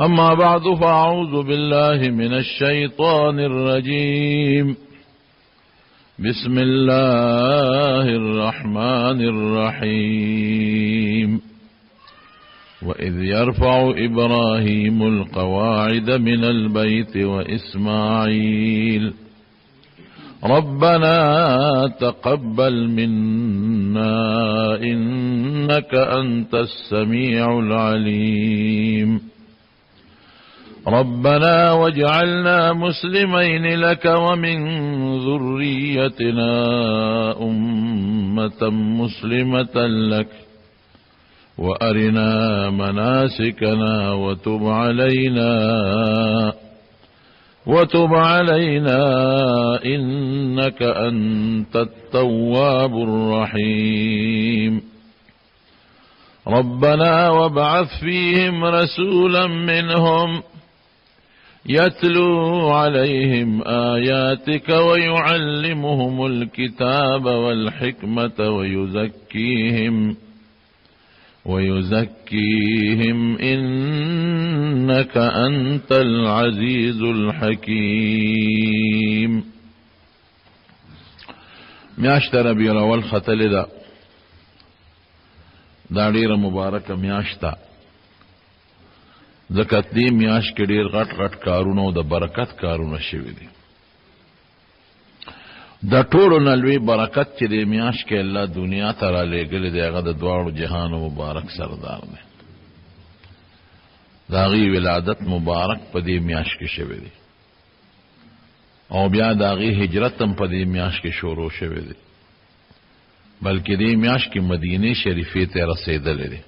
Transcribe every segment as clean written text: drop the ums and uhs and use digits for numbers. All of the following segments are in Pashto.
أما بعد فأعوذ بالله من الشيطان الرجيم. بسم الله الرحمن الرحيم. وإذ يرفع إبراهيم القواعد من البيت وإسماعيل ربنا تقبل منا إنك أنت السميع العليم ربنا واجعلنا مسلمين لك ومن ذريتنا أمة مسلمة لك وأرنا مناسكنا وتب علينا إنك أنت التواب الرحيم ربنا وابعث فيهم رسولا منهم يتلو عليهم آياتك ويعلمهم الكتاب والحكمة ويزكيهم إنك أنت العزيز الحكيم. میاشت ربیع الاول ختلی دا ډیره مبارکه میاشت ده، ځکه دې میاشت کې ډیر غټ غټ کارونه او د برکت کارونه شوي دي. د ټولو نه لوی برکت چې دې میاشت کې الله دنیا ته رالیږلی دی هغه د دواړو جهانو مبارک سردار دی. د هغې ولادت مبارک په دې میاشت کې شوی دی او بیا د هغې هجرت هم په دې میاشت کې شروع شوی دی، بلکې دې میاشت کې مدینې شریفې ته رسېدلی دی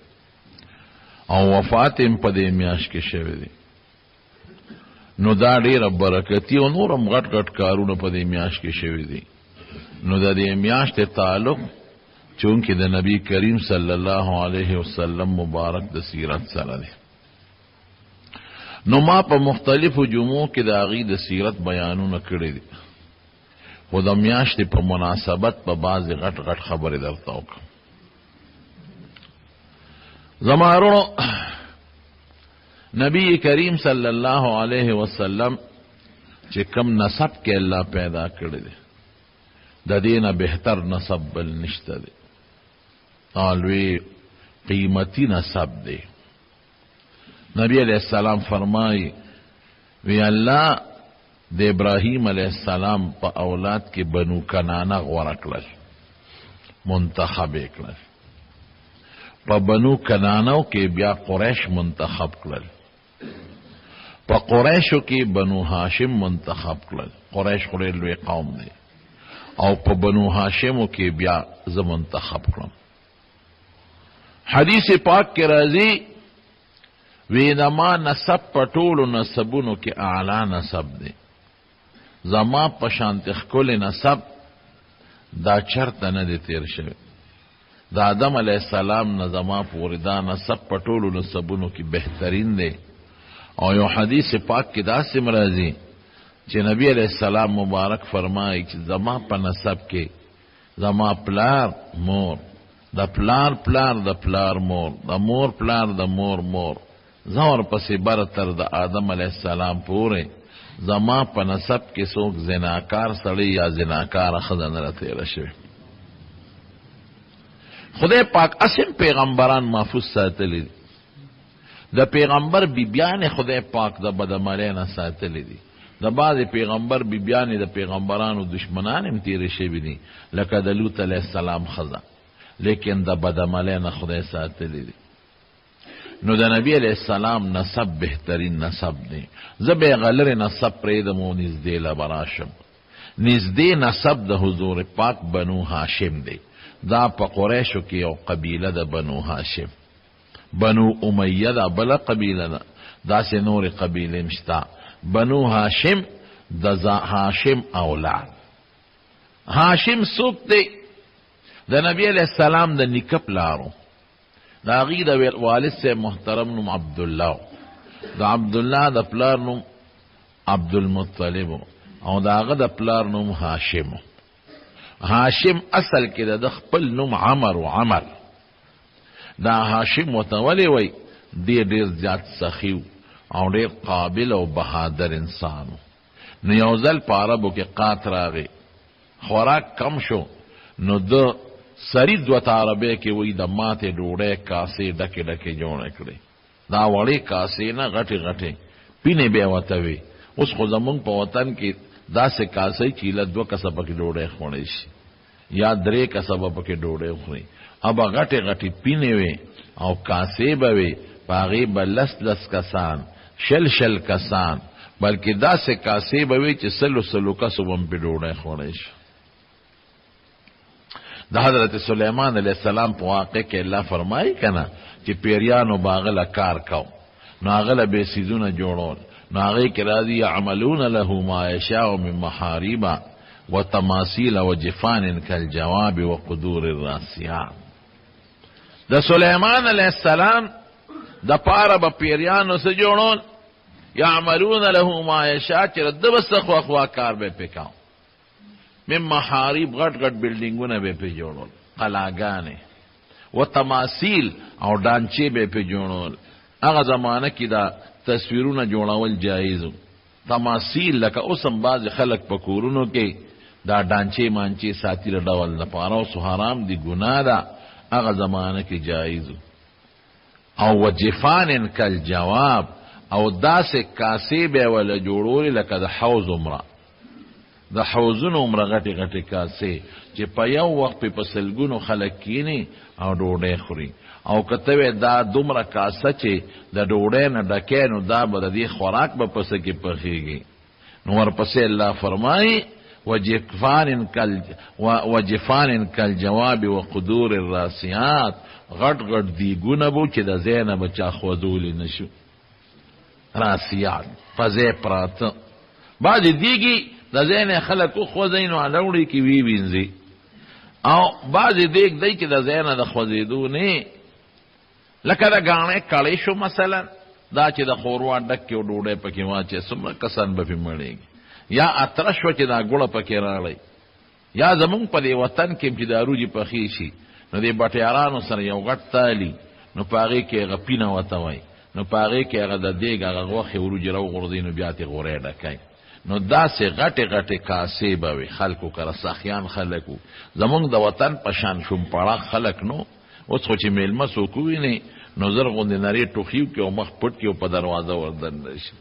او وفات هم په دې میاشت کې شوی دی. نو دا ډیره برکتي او نور هم غټ غټ کارونه په دې میاشت کې شوي دي. نو د دې میاشتې تعلق چونکې د نبی کریم صلی الله علیه وسلم مبارک د سیرت سره دی. نو ما په مختلفو جمعو کې د هغې د سیرت بیانونه کړي دي، خو د میاشتې په مناسبت په بعضې غټ غټ خبرې درته وکړم. زما ورونو، نبی کریم صلی الله علیه وسلم چې کم نسب کې الله پیدا کړی دی د دې نه بهتر نسب بل نشته دی. لوی قیمتي نسب دی. نبی علیہ السلام فرمایي وی الله د ابراهیم علیہ السلام په اولاد کې بنو کنانه غوره کړل، منتخب یې کړل. په بنو کنانو کې بیا قریش منتخب کړل، په قریشو کې بنو هاشم منتخب کړل. قریش خو ډېر لوی قوم دی او په بنو هاشمو کې بیا زه منتخب کړم. حدیث پاک کې راځي وی زما نسب په ټولو نسبونو کې اعلی نسب دی. زما په شانتې ښکلی نسب دا چرته نه دی تیر شوی. د آدم علیہ السلام نه زما پورې دا نسب په ټولو نسبونو کې بهترین دی. او یو حدیث پاک کې داسې راځي چې نبی علیہ السلام مبارک فرمایي چې زما په نسب کې زما پلار مور، د پلار پلار د پلار مور، د مور پلار د مور مور، زه ورپسې برتر د آدم علیہ السلام پورې زما په نسب کې څوک زناکار سړی یا زناکاره ښځه نه راتېره شوې. خدای پاک اسم پیغمبران محفوظ ساتلی دي. د پیغمبر بیبیانې خدای پاک د بدعملۍ نه ساتلی دي. د بعضې پیغمبر بیبیانې د پیغمبرانو دشمنان هم تېرې شوي دي، لکه د لوط علیه السلام ښځه، لیکن د بدعملۍ نه خدای ساتلی دي. نو د نبی علیہ السلام نسب بهترین نسب دی. زه به غلرې نسب پرېږدم او نږدې له به راشم. نږدې نسب د حضور پاک بنو هاشم دی. دا په قریشو کې یو قبیله د بنو هاشم. بنو امیه دا بله قبیله ده، داسې نورې قبیلې مشته. بنو هاشم د هاشم اولاد. هاشم څوک دی؟ د نبی علیہ السلام د نیکه پلارو. د هغې د والد صاحب محترم نوم عبدالله، د عبدالله د پلار نوم عبدالمطلب او د هغه د پلار نوم هاشم. هاشم اصل کې د خپل نوم عمر و عمر. دا هاشم ورته ولې وایي؟ دی ډېر زیات سخي او ډېر قابل او بهادر انسانو. نو یو ځل په عربو کې قات راغی، خوراک کم شو، نو د سری دوت عربی کې وی د ماتې ډوډۍ کاسې ډکې ډکې جوړې کړې. دا وړې کاسې نه غټې غټې پینې بیا ورته وي. اوس خو زمونږ په وطن کې داسې کاسې چې له 2 کسه پکې ډوډۍ خوړی شي یا 3 کسه به پکې ډوډۍ خوري. ابا غټې غټې پینې وي او کاسې به وي، په هغې به 10 کسان 60 کسان، بلکې داسې کاسې به وي چې 100 کسو به هم پې ډوډۍ خوړی شي. د حضرت سلیمان علیہ السلام په واقع کې الله فرمایي کنه چې پیریانو باغله کار کو، نو هغه به سیزونه جوړول، نو هغه کې راځي يعملون له ما يشاء من محاريب وتماثيل وجفان كالجواب وقدور الراسيات. د سلیمان علیہ السلام د پاره به پیریانو سره جوړول، يعملون له ما يشاء چې د بس خوا کار به پکاو، من محاريب غټ غټ بلډینګونه به په جوړول، قلاګانې و تماثيل او ډانچې به په جوړول. هغه زمانه کې دا تصویرونه جوړول جایز، تماثيل لکه اوسم بعض خلک په کورونو کې دا ډانچې مانچې ساتي ډول لپاره او حرام دي، ګناه ده. هغه زمانه کې جایز. او وجفان کالجواب، او داسې کاسې به ولا جوړول لکه د حوض عمره، د حوضونو عمره غټې غټې کاسې چې په یو وخت په سلګونو خلک کینی او ډوډۍ خوري. او کته دا دومره کاسه چې د ډوډۍ نه ډکې، نو دا به د دې خوراک به پسې کې پخېږي. نو ورپسې الله فرمایي وجفان کالجواب وقدور الراسيات، غټ غټ دیګونه بو چې د ځای به چا ښودولی نشو. راسيات په ځای پراته، بعضې دیګي د ځای نه خلک وخوځوي نو اړوړي کې وینځي، او بعضې دیګ دی چې د ځای نه د خوځېدو نه، لکه د ګاڼې کړی شو مثلا، دا چې د خوروا ډک کې ډوډۍ پکې واچې څومره کسان به پې مړېږي، یا اتره شوه چې دا ګوړه پکې راړی، یا زمونږ په دې وطن کې چې د روجې پخې شي نو دې بټیارانو سره یو غټ تالي، نو په هغې کې هغه پینه ورته وایي، نو په هغې کې هغه د دیګ هغه غوښې وروجې راوغورځوي، نو بیا ترې غوری ډکوي. نو داسې غټې غټې کاسې به وي. خلکو کره سخیان خلک وو، زمونږ د وطن په شان شومپړه خلک نو. اوس خو چې میلمه څوک وویني نو زر غوندې نرې ټوخي وکړي او مخ پټ کړي او په دروازه وردننه شي،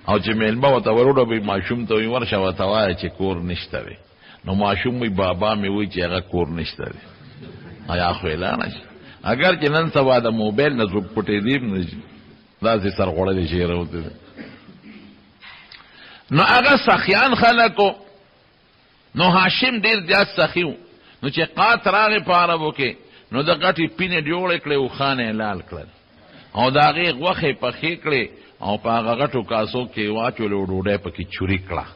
او چې میلمه ورته وروډوي ماشوم ته وایي ورشه ورته وایه چې کور نشته دی، نو ماشوم وایي بابا مې وایي چې هغه کور نشته دی. یا خو اعلانه شي، اگر چې نن سبا د موبایل نه څوک پټېدی هم نه شي، داسې سرخوړلی شی راوتی دی. نو هغه سخیان خلکو، نو هاشم ډېر زیات سخي و. نو چې قات راغې په عربو کې، نو د غټې پینې جوړې کړې اوښانې لال کړل، او د هغې غوښې پخې کړې او په هغه غټو کاسو کې واچولې او ډوډۍ پکې چوري کړه،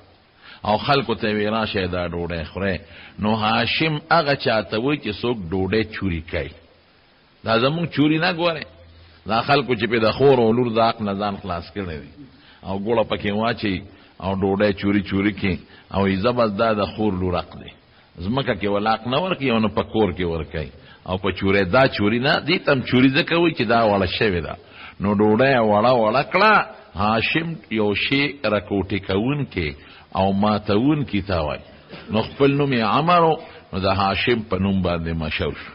او خلکو ته وی راشه دا ډوډۍ خورئ. نو هاشم هغه چاته وایي چې څوک ډوډۍ چوري کوي. دا زمونږ چوري نه ګورئ، دا خلکو چې پې د خور او لور د حق نه ځان خلاص کړی دی او ګوړه پکې واچوي او ډوډۍ چوري چوري کړي، او ایزه بس دا د خور لور حق دی، ځمکه کې ولاق نه ورکوي او نه په کور کې ورکوي، او په چورۍ دا چوري نه، دې ته هم چوري ځکه وایي چې دا وړه شوې ده. نو ډوډۍ وړه وړه کړه، هاشم یو شی رکوټې کوونکی او ماتوونکي ته وایي، نو خپل نوم یې عمرو، نو د هاشم په نوم باندې مشهور شو.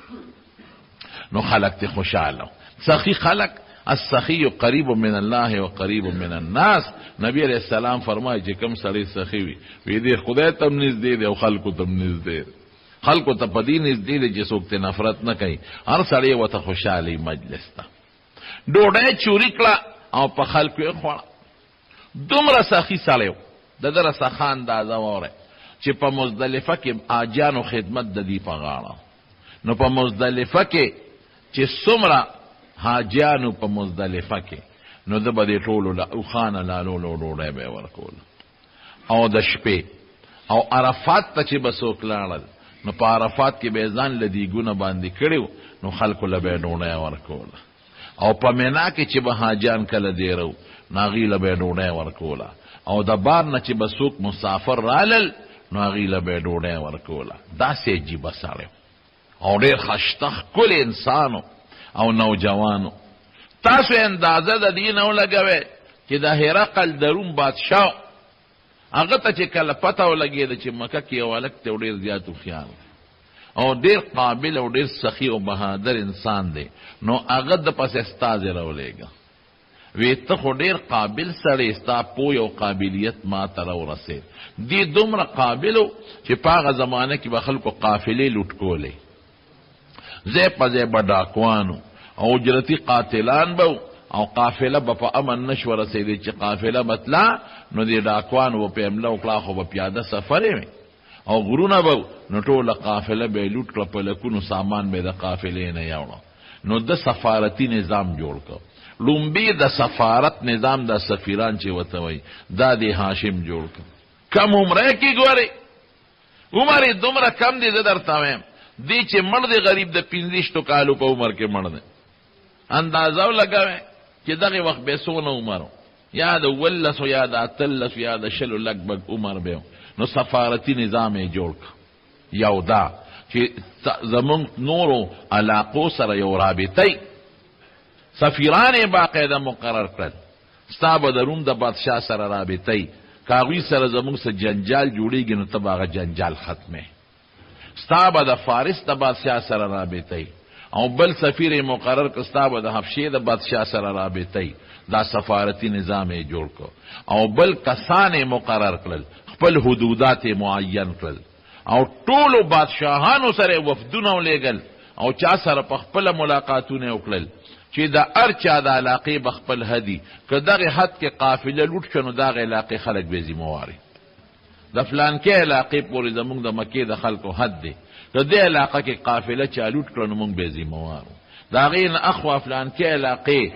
نو خلق تی خوشحاله. سخی خلق السخی قریب من الله و قریب من الناس. نبی علیہ السلام فرمایي چې کوم سړی سخی وي وی دی خدای ته نږدې دی او خلکو ته نږدې دی، خلکو ته په دې نږدې دی چې څوک ته نفرت نه کوي، هر سړی ورته خوشحالي مجلس ته. ډوډۍ چوري کړه او په خلکو یې خوړه. دومره سخي سړی و، د ده رسخه اندازه واورئ چې په مزدلفه کې حاجیانو خدمت د دې په غاړه. نو په مزدلفه کې چې څومره حاجیانو په مزدلفه کې، نو ده به دې ټولو له اوښانه لالولو ډوډۍ به یې ورکول. او د شپې او عرفات ته چې به څوک لاړل، نو په عرفات کې به یې ځان له دیګونه باندې کړي، نو خلکو له به یې ډوډۍ ورکوله. او په مینا کې چې به حاجیان کله دیرو، نو هغې له به یې ډوډۍ ورکوله. او د بار نه چې به څوک مسافر رالل، نو هغې له به یې ډوډۍ ورکوله. داسې عجیبه سړی او ډېر خشته ښکلی انسانو او نوجوانو. تاسو اندازه د دې نه ولګوئ چې د هرقل د روم بادشاه هغه ته چې کله پته ولګېده چې مکه کې یو هلک ته ډېر زیات هوښیار او ډېر قابل او ډېر سخي او بهادر انسان دی، نو هغه د پسې استازی راولېږه، وی ته خو ډېر قابل سړی، ستا پوی او قابلیت ما ته راورسېد. دې دومره قابل و چې په هغه زمانه کې به خلکو قافلې لوټ کولې، ځای په ځای به ډاکوانو او اجرتي قاتلان به او قافله به په امن نشو رسېدی چې قافله به تله نو دې ډاکوانو به په حمله وکړه خو به پیاده سفر وي او غرونه به نو ټوله قافله به یې لوټ کړه، په لکونو سامان به یې د قافلې نه یوړه. نو د سفارتي نظام جوړ کړ. لومبي د سفارت نظام د سفیران چې ورته وایي دا د هاشم جوړ کړ. کم عمره کې ګورئ، عمر یې دومره کم دی، زه درته وایم دی چې مړ دی غریب د 15 کالو په عمر کې مړ دی. اندازه ولګوئ چې دغه وخت به څونه عمر یا د 18 یا د 18 یا د 20 لږ عمر به نو سفارتي نظام یې جوړ کړ. یو دا چې زمونږ نورو علاقو سره یو رابطه سفیران یې باقاعده مقرر کړل، ستا به د روم د بادشاه سره رابطه که هغوی سره زمونږ سره جنجال جوړېږي نو ته به هغه جنجال ختمې، ستا به د فارس د بادشاه سره رابطه او بل سفیر یې مقرر کړ، ستا به د حبشې د بادشاه سره رابطه. دا سفارتي نظام یې جوړ کړ. او بل کسان یې مقرر کړل، خپل حدودات یې معین کړل او ټولو بادشاهانو سره وفدونه ولېږل او چا سره په خپله ملاقاتونه وکړل چې د هر چا د علاقې به خپل حدي، که دغې حد کې قافله لوټ شوه نو دغه علاقې خلک به ذمهواري، د فلانکې علاقې پورې زمونږ د مکې د خلکو حد دی، که دې علاقه کې قافله چا لوټ کړه نو مونږ به ذمهوارو. د هغې نه اخوا فلانکې علاقې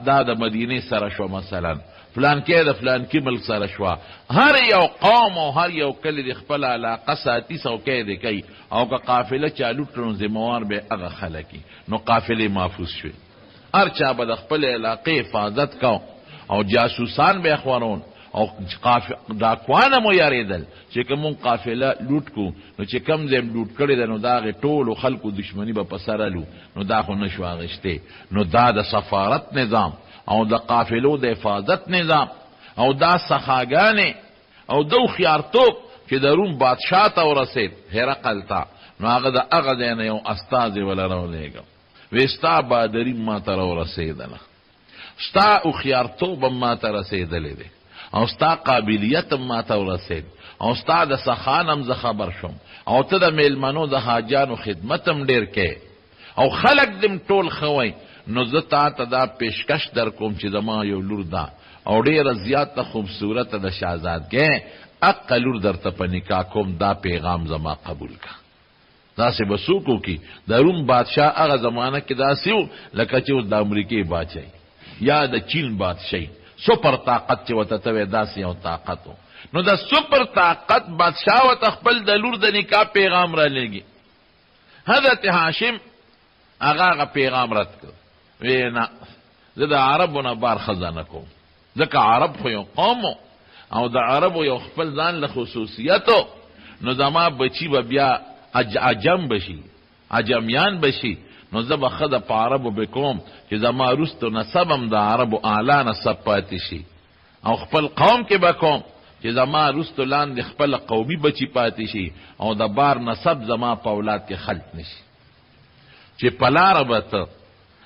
دا د مدینې سره شوه، مثلا فلانکې د فلانکې ملک سره شوه. هر یو قوم او هر یو کلی د خپل علاقه ساتي، څوکۍ دې کوي، او که قافله چا لوټ کړه نو ذمهوار به هغه خلک نو قافلې محفوظ شوې. هر چا به د خپل علاقې حفاظت کو او جاسوسان به خورون او ډاکوانه مو یاریدل چې که مونږ قافله لوټ کو نو چې کم ځای لوټ کړی ده نو د هغې ټولو خلکو دشمني به په سره لو، نو دا خو نشو اخیستی. نو دا د سفارت نظام او د قافلو د حفاظت نظام او دا سخاګانې او د هوښیارتوب چې د روم بادشاه ته ورسېد هرقل ته، نو هغه د هغه ځای نه یو استازی وله راولېږه، وی ستا بهادري ما ته راورسېدله، ستا هوښیارتوب هم ما ته رسېدلی دی او ستا قابلیت هم ما ته ورسېد او ستا د سخان هم زه خبر شوم او ته د میلمنو د حاجانو خدمت هم ډېر کوې او خلک دم ټول ښه وی. نو زه تا ته دا پیشکش در کوم چې زما یو لور ده او ډېره زیاته خوبصورته د شهزادګۍ، اقه لور درته په نکاح کوم، دا پیغام زما قبول که. داسې به څوک وکړي؟ د روم بادشاه هغه زمانه کې داسې و لکه چې اوس د امریکې بادشاهي یا د چین بادشاهي، سپر طاقت چې ورته ته وایي داسې یو طاقت و. نو د سپر طاقت بادشاه ورته خپل د لور د نکاح پیغام را لېږي. حضرت هاشم هغه پیغام رد کړ، وی نه زه د عربو نه بار ښځه نه کوم، ځکه عرب خو یو قوم او د عربو یو خپل ځان له خصوصیتو، نو زما بچي به بیا عجم بشي، عجمیان بشي، نو زه به ښه د په عربو به کوم چې زما وروستو نسب هم د عربو اعلی نسب پاتې شي، او خپل قوم کې به کوم چې زما وروستو لاندې خپل قومي بچي پاتې شي او د بار نسب زما په اولاد کې خلط نشي. چې په لاره به ته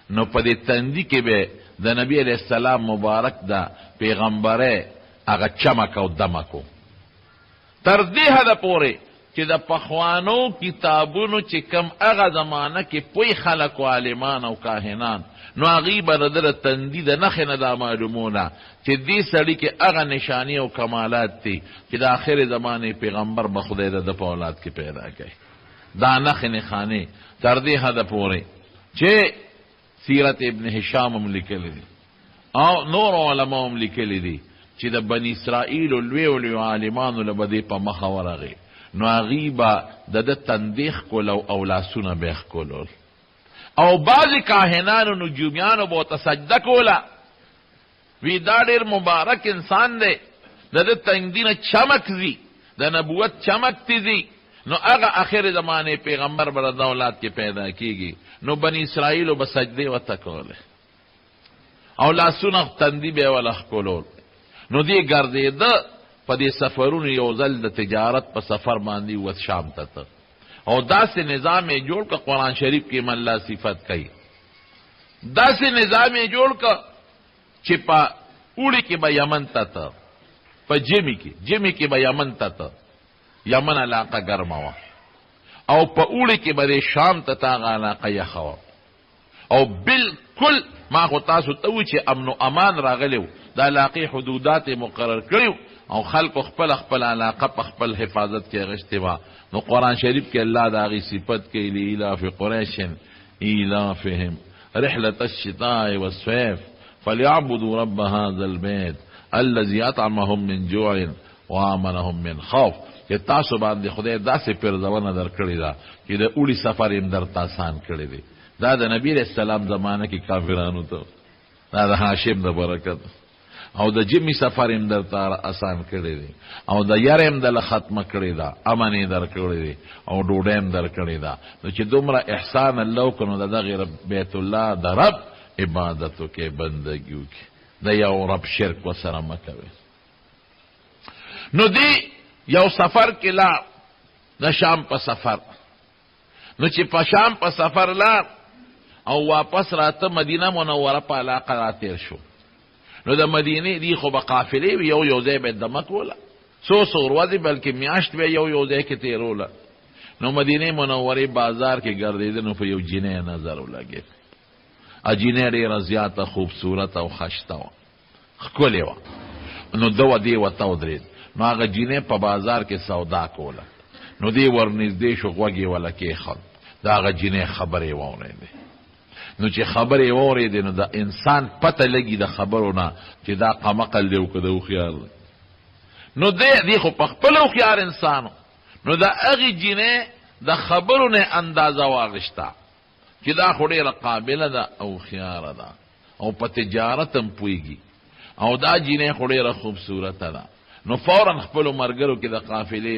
نو په دې تندي کې به د نبی علیه السلام مبارک د پیغمبره هغه چمک او دمک و. تر دې حده پورې چې د پخوانو کتابونو چې کم هغه زمانه کې پوی خلک و عالمان او کاهنان، نو هغوی به د ده د تندي د نښې نه دا معلومونه چې دې سړي کې هغه نشاني او کمالات دي چې د آخر زمانې پیغمبر به خدای د ده په اولاد کې پیدا کوي. دا نښې نښانې تر دې حده پورې چې سیرت ابن هشام هم لیکلی دي او نور علما هم لیکلی دي چې د بني اسرائیلو لویو لویو عالمانو له به دې په مخه ورغی، نو هغوی به د ده تندې ښکول او لاسونه به یې ښکولول او بعضې کاهنانو نجومیانو به ورته سجده کوله، وی دا ډېر مبارک انسان دی، د ده تندي نه چمک ځي، د نبوت چمک تی ځي، نو هغه آخر زمانې پیغمبر به د اولاد کې پیدا کیږي. نو بني اسرائیلو به سجدې ورته کولې. او لاسونه تندي به ولا ښکلول. نو دې ګرځېده په دې سفرونو یو ځل د تجارت په سفر باندې وت شام ته او داسې نظام یې جوړ که قرآن شریف کې الله صفت کوي. داسې نظام یې جوړ که چې په اوړي کې به یمن ته په جمی کې به یمن ته یمن علاقه ګرمه وه او په اوړي کې به شام ته هغه علاقه یخه وه او بالکل ما خو تاسو ته وی چې امن و امان راغلی و د علاقې حدودات مقرر کړي او خلکو خپل علاقه په خپل حفاظت کې اغشتې وه. نو قرآن شریف کې الله د هغې صفت کوي لإیلاف قریش ایلافهم رحلة الشتاء والصيف فليعبدوا رب هذا البيت الذي اطعمهم من جوع وآمنهم من خوف. چې تاسو باندې خدای داسې پرځونه درکړې ده چې د اوړي سفر یې درته آسان کړی دی. دا د نبی علیه السلام زمانه کې کافرانو ته دا د هاشم د برکت او د جمی سفر یې درته آسان کړی دی او د یره یې دله ختمه کړې ده، امن یې درکړی دی او ډوډۍ یې درکړې ده. نو چې دومره احسان الله وکړو نو د دغې بیت الله د رب عبادت وکړئ، بندګي وکړئ، د یو رب شرک ورسره مه کوئ. نو دی یو سفر کې لاړ د شام په سفر. نو چې په شام په سفر لاړ او واپس راته مدینه منوره په علاقه را تیر شو. نو د مدینې دی خو به قافلې وي، یو ځای به دمه کوله، څو ورځې بلکې میاشت به یو ځای کې تیروله. نو مدینې منورې بازار کې ګرځېده نو په یو جینۍ نظر ولګېد. جینۍ ډېره زیاته خوبصورت او خشته وه، ښکلې وه. نو ده دې ورته ودرېد. نو هغه جینۍ په بازار کې سودا کوله. نو دې ورنږدې شو، غوږ یې وله کېښود. د هغه جینۍ خبرې واورېدې. نو چې خبرې واورېدې نو د انسان پته لګي د خبرو نه چې دا قمقل دی او که د هوښیار دی. نو دی خو په خپل هوښیار انسانو. نو د هغې جینۍ د خبرو نه اندازه واغشته چې دا خو ډېره قابله ده او هوښیاره ده او په تجارت هم پوهېږي او دا جینۍ خو ډېره خوبصورته ده. نو فوراً خپلو ملګرو کې د قافلې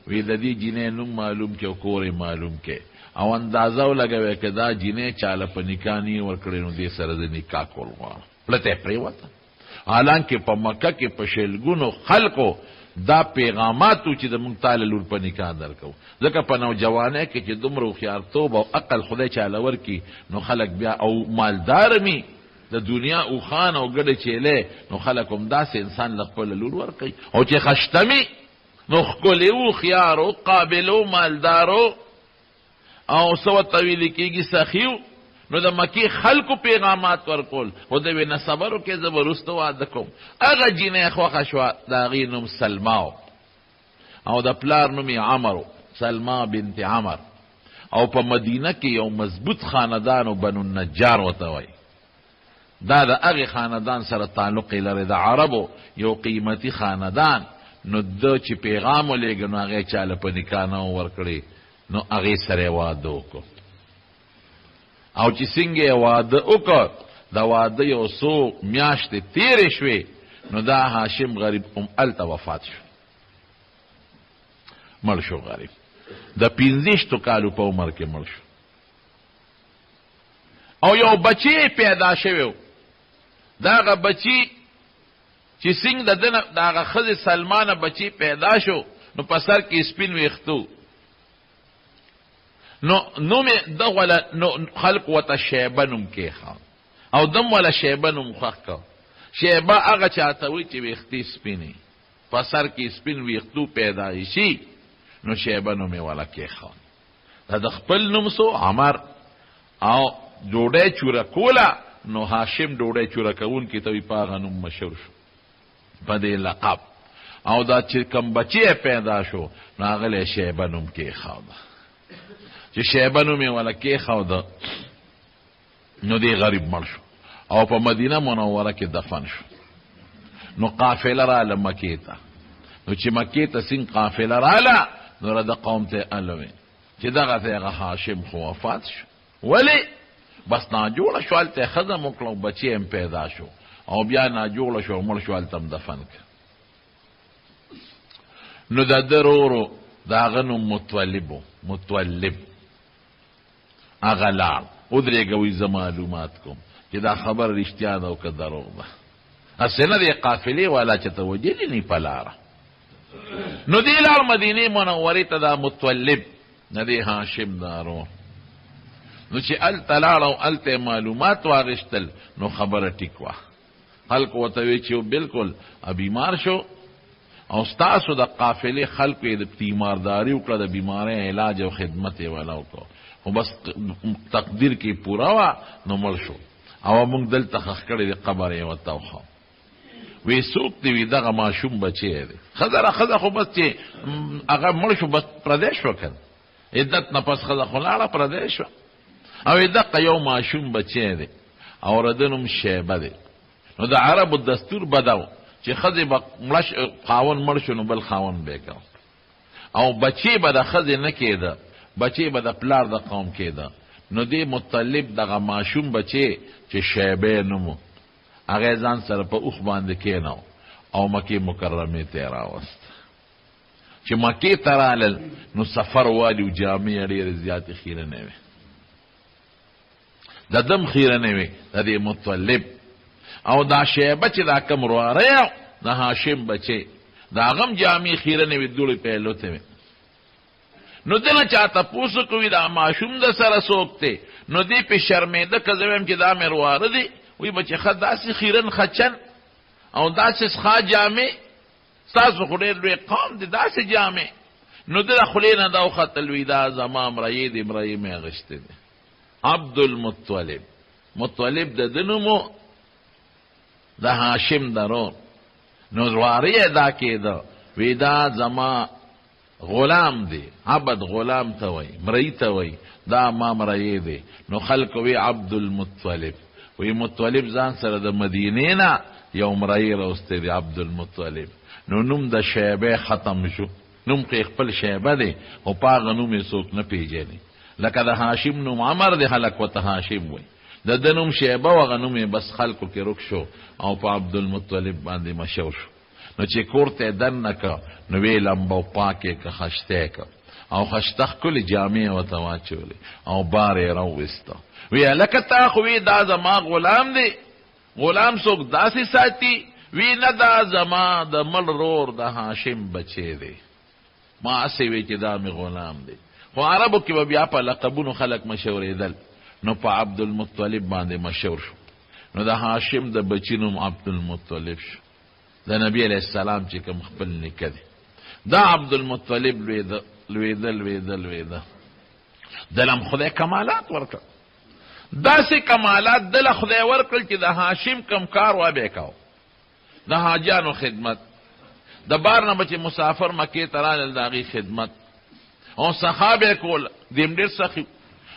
وی د دې جینۍ نوم معلوم کې او کور معلوم کې او اندازه ولګوئ که دا جینۍ چاله په نکاح نه ورکړې نو دې سره د نکاح کول غواړم. پلته یې پرېوته. حالانکه په مکه کې په شلګونو خلکو دا پیغامات و چې د موږ تاله لور په نکاح درکو. ځکه په نوجوانۍ کې چې دومره هوښیارتوب او عقل خدای چاله ورکړي نو خلک بیا او مالدار می د دنیا او خان او ګډه چیلې نو خلک هم داسې انسان له خپله لور ورکوي. او چې خشتمي نو ښکلي و، هوښیارو، قابلو، مالدارو او څه ورته ویلې کېږي سخي. نو د مکې خلکو پیغامات ورکول. خو د وی نه صبر وکړې زه به وروسته واده کوم. هغه جینۍ خوښه شوه، د هغې نوم سلما او د پلار نوم یې عمر، سلما بنت عمر. او په مدینه کې یو مضبوط خاندان و بنو النجار ورته وایي. دا د هغې خاندان سره تعلق یې لري، د عربو یو قیمتي خاندان. نو ده چې پیغام ولېږه نو هغې چاله په نکاح نه ورکړې نو هغې سره یې واده وکړو. او چې څنګه یې واده وکړ د واده یو څو میاشتې تېرې شوې نو دا هاشم غریب هم هلته وفات شو، مړ شو. غریب د 15 کالو په عمر کې مړ شو. او یو بچی پیدا شوی و. د هغه بچی چې څنګه د هغه ښځې سلمانه بچی پیدا شو نو په سر کې سپین ویښتو. نو نوم دغه خلق ورته شیبه نوم کېښود او دم ولا شیبه نوم خوښ کړ. شیبه هغه چاته وایي چې ویښتې سپینې په سر کې سپین ویښتو پیدا شي نو شیبه نوم یې ولا کېښود. دا د خپل نوم سو عمر. او ډوډۍ چوره کوله نو هاشم ډوډۍ چوره کوونکي ته وایي په هغه نوم مشهور شو په دې لقب. او دا چې کوم بچی پیدا شو نو هغه شیبه نوم کېښود. چې شیبه نوم یې ولا کېښود نو دی غریب مړ شو او په مدینه منوره کې دفن شو. نو قافله راله مکې ته. نو چې مکې ته څنګه قافله راله نو د قوم ته الوي چې دغه هغه هاشم خو وفات شو. ولې؟ بس ناجوړه شو، هلته ښځه مو کړه، بچی هم پیدا شو او بیا ناجوړه شو، مړ شو، هلته هم دفن کړه. نو د ده ورو د هغه نوم متولب. هغه لاړ ودرېږه وایي زه معلومات کوم چې دا خبر رښتیا ده او که دروغ ده. هسې نه دی قافلې والا چې ته وجلي نی په لاره. نو دی لاړ مدینې منورې ته دا مطلب نه دی هاشم دارو. نو چې هلته لاړ او هلته معلومات واغېستل نو خبره ټیک وه. خلکو ورته وی چې بلکل بیمار شو او ستاسو د قافلې خلکو یې د تیمارداري وکړه، د بیمارۍ علاج او خدمت یې والا وکړو، خو بس تقدیر کې پوره وه نو مړ شو او موږ دلته ښخ کړی د قبر یې ورته وښو. وی څوک دی؟ وی دغه ماشوم بچی دی. ښځه خو بس چې هغه مړ شو بس پردی شو که عدت نه پس ښځه خو لاړه پردی شوه. او دقه یو ماشوم بچی دی او د ده نوم شیبه دی. نو د عربو دستور بدو چې ښځې به خاون مړ شو نو بل خاون به یې او بچی به د ښځې نه کېده، بچی به د پلار د قوم کېده. نو دی مطلب دغه ماشوم بچی چې شیبه نومو هغه ځان سره په اوښ باندې کېناو او مکې مکرمې ته یې راوست. چې مکې ته رالل نو سفر والي و جامې یې ډېرې زیاتې خیرنې وې، د دم خیرنې وې د دې مطلب. او دا شیبه چې دا کم رواره د هاشم بچی د هغه هم جامې خیرنې وې، دوړې پهلوتې وې. نو دنه چا تپوس کوي دا ماشوم د سره څوک دی؟ نو دی پې شرمېده که زه ویم چې دا مې رواره دی. وی بچې ښه داسې خیرن خچن او داسې ښه جامې، ستاسو خو ډېر لوی قوم دی داسې جامې. نو د خولې نه دا وختل وی دا زما مریی دی، مریی مې اغوښتی دی. عبدالمطلب، مطلب د ده نوم د هاشم درون. نو رواره یې دا کېده وی دا زما غلام دی، عبد غلام ته وی، مریی ته وی، دا ما مریی دی. نو خلق وی عبدالمطلب. وی مطلب ځان سره د مدینې نه یو مریی راوستی دی عبدالمطلب. نو نوم د شیبه ختم شو، نوم کې خپل شیبه دی او په هغه نوم یې څوک نه پیژني. لکه د هاشم نوم عمر دی، خلک ورته هاشم وی، د ده نوم شیبه و، هغه نوم یې بس خلکو کې رک شو او په عبدالمطلب باندې مشهور شو. نو چې کور ته یې دننه که نو ویې لمبه و پاک یې که خشتی که او خشته ښکلې جامې ورته واچولې او بار یې راوویسته. وی هلکه تا خو وی دا زما غلام دی، غلام څوک داسې ساتي؟ وی نه دا زما د مړ رور د هاشم بچی دی. ما هسې وی چې دا مې غلام دی. خو عربو کې به بیا په لقبونو خلک مشهورېدل، نو په عبدالمطلب باندې مشهور شو. نو د هاشم د بچي نوم عبدالمطلب شو، د نبی علیه السلام چې کوم خپل نیکه دی. دا عبدالمطلب لوېده دلم خدای کمالات ورکړ. داسې کمالات دله خدای ورکړل چې د هاشم کم کار وا به یې کوو، د حاجیانو خدمت، د بار نه به چې مسافر مکې ته رالل د هغې خدمت او سخا به یې کول، دیم ډېر سخي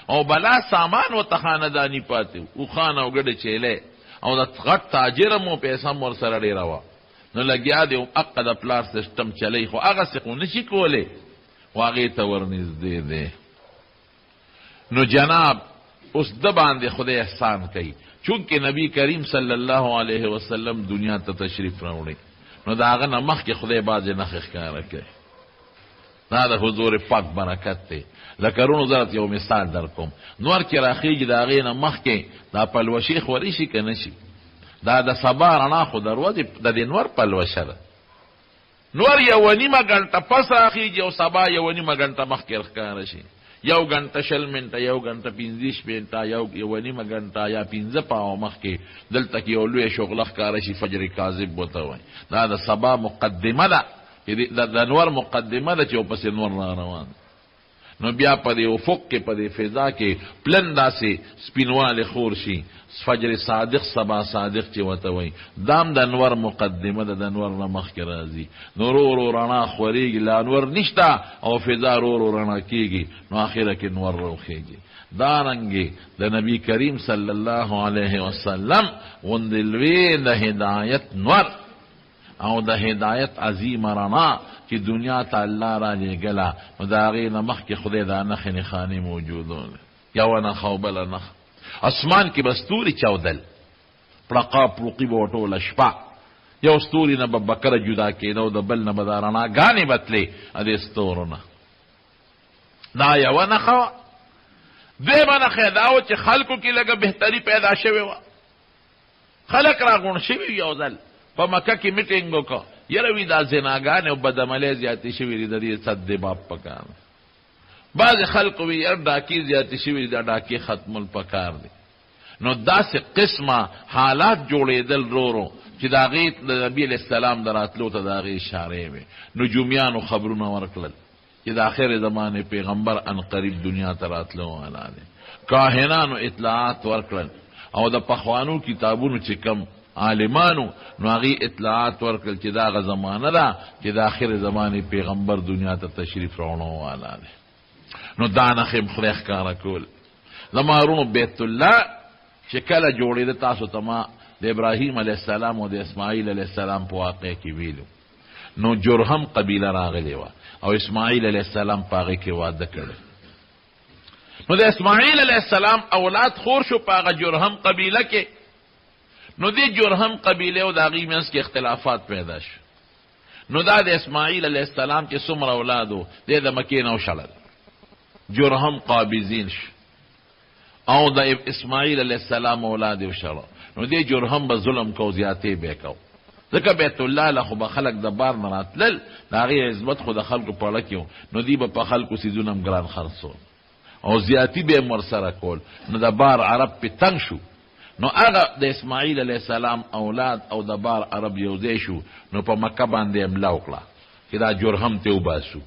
او بلا سامان ورته خانداني پاتې و، اوښان او ګډې چیلې او د غټ تاجر هم و، پیسه هم ورسره ډېره وه. نو لګیا دی حقه د پلار سیسټم چلی، خو هغسې خو نشي کولی، خو هغې ته ورنږدې دی. نو جناب اوس د باندې خدای احسان کوي، چونکې نبی کریم صلی الله علیه وسلم دنیا ته تشریف راوړی، نو د هغه نه مخکې خدای بعضې نښې ښکاره کوي. دا د حضور پاک برکت دی. لکه رونو زرت یو مثال در کوم، نور چې راخیږي د هغې نه مخکې دا پلوشې خوری شي که نه شي؟ دا د سبا رڼا خو د ورځې د دې نور پلوشه ده. نور یوه نیمه ګنټه پس راخیږي او سبا یوه نیمه ګنټه مخکې ښکاره شي. یو ګنټه 20 منټه، یو ګنټه 15 منټه، یوه نیمه ګنټه یا 15 پاوه مخکې دلته کې یو لویه شغله ښکاره شي، فجر کاذب ورته وایي. دا د سبا مقدمه ده، د نور مقدمه ده چې ورپسې نور را روان. نو بیا په دې افق کې په دې فضا کې پلن داسې سپینوالی خور شي، فجر صادق سبا صادق چې ورته وایي، دام د انور مقدمه ده، د انور نه مخکې راځي. نو ورو ورو رڼا خورېږي، لا انور نشته او فضا ورو ورو رڼا کېږي، نو اخره کې انور راوخېږي. دارنګې د نبی کریم صلی الله علیه وسلم غوندې لوی د هدایت نور او د هدایت عظیم رڼا چې دنیا ته الله را لېږله، نو د هغې نه مخکې خدای دا نښې نښانې موجودون، یوه نښه او بله نښه. اسمان کې به ستوري چاودل، پړقا پړوقي به وټوله شپه، یو ستوري نه به بکره جدا کېده او د بل نه به دا رڼاګانې به تلې دې ستورو نه. دا یوه نښه وه. دویمه نښه یې دا وه چې خلکو کې لږه بهتري پیدا شوې وه، خلق را غون شوي یو ځل په مکه کې میټینګ وکړه یره وی دا زناګانې او بدعملۍ زیاتې شوي دي د دې سد باب پکار بعض خلق وی یره ډاکي زیاتې شوي دي دا ډاکي ختم الپکار دي نو داسې قسمه حالات جوړېدل رو چې د هغې د نبي علیه السلام د راتلو ته د هغې اشارې وې نجومیانو خبرونه ورکړل چې د آخر زمانې پیغمبر ان قریب دنیا ته راتلو والا دی کاهنانو اطلاعات ورکړل او د پخوانو کتابونو چې کم عالمانو نو هغې اطلاعات ورکړل چې دا هغه زمانه ده چې د آخر زمانې پیغمبر دنیا ته تشریف راوړو والا دی نو دا نښې م خدای ښکاره کول زما ورونو بیت الله چې کله جوړېده تاسو ته ما د ابراهیم علیه السلام او د اسماعیل علیه السلام په واقع کې ویلو نو جرهم قبیله راغلی وه او اسماعیل علیه السلام په هغې کې واده کړی نو د اسماعیل علیه السلام اولاد خور شو په هغه جرهم قبیله کې نو دې جرهم قبیله او د هغې منځ کې اختلافات پیدا شو نو دا د اسماعیل علیه السلام چې څومره اولاد و دی د مکې نه وشړل جرهم قابضین شو او د اسماعیل علیه السلام اولاد یې وشړه نو دې جرهم به ظلم کو زیاتې به کو ځکه بیت الله له خو به خلک د بار نه راتلل د هغې عظمت خو د خلکو په اړه کې و نو دوی به په خلکو څیزونه هم ګران خرڅول او زیاتي به یې ورسره کول نو د بار عرب پې تنګ شو نو هغه د اسماعیل علیه السلام اولاد او د بار عرب یو ځای شو نو په مکه باندې حمله وکړه چې دا جرهم ته وباسو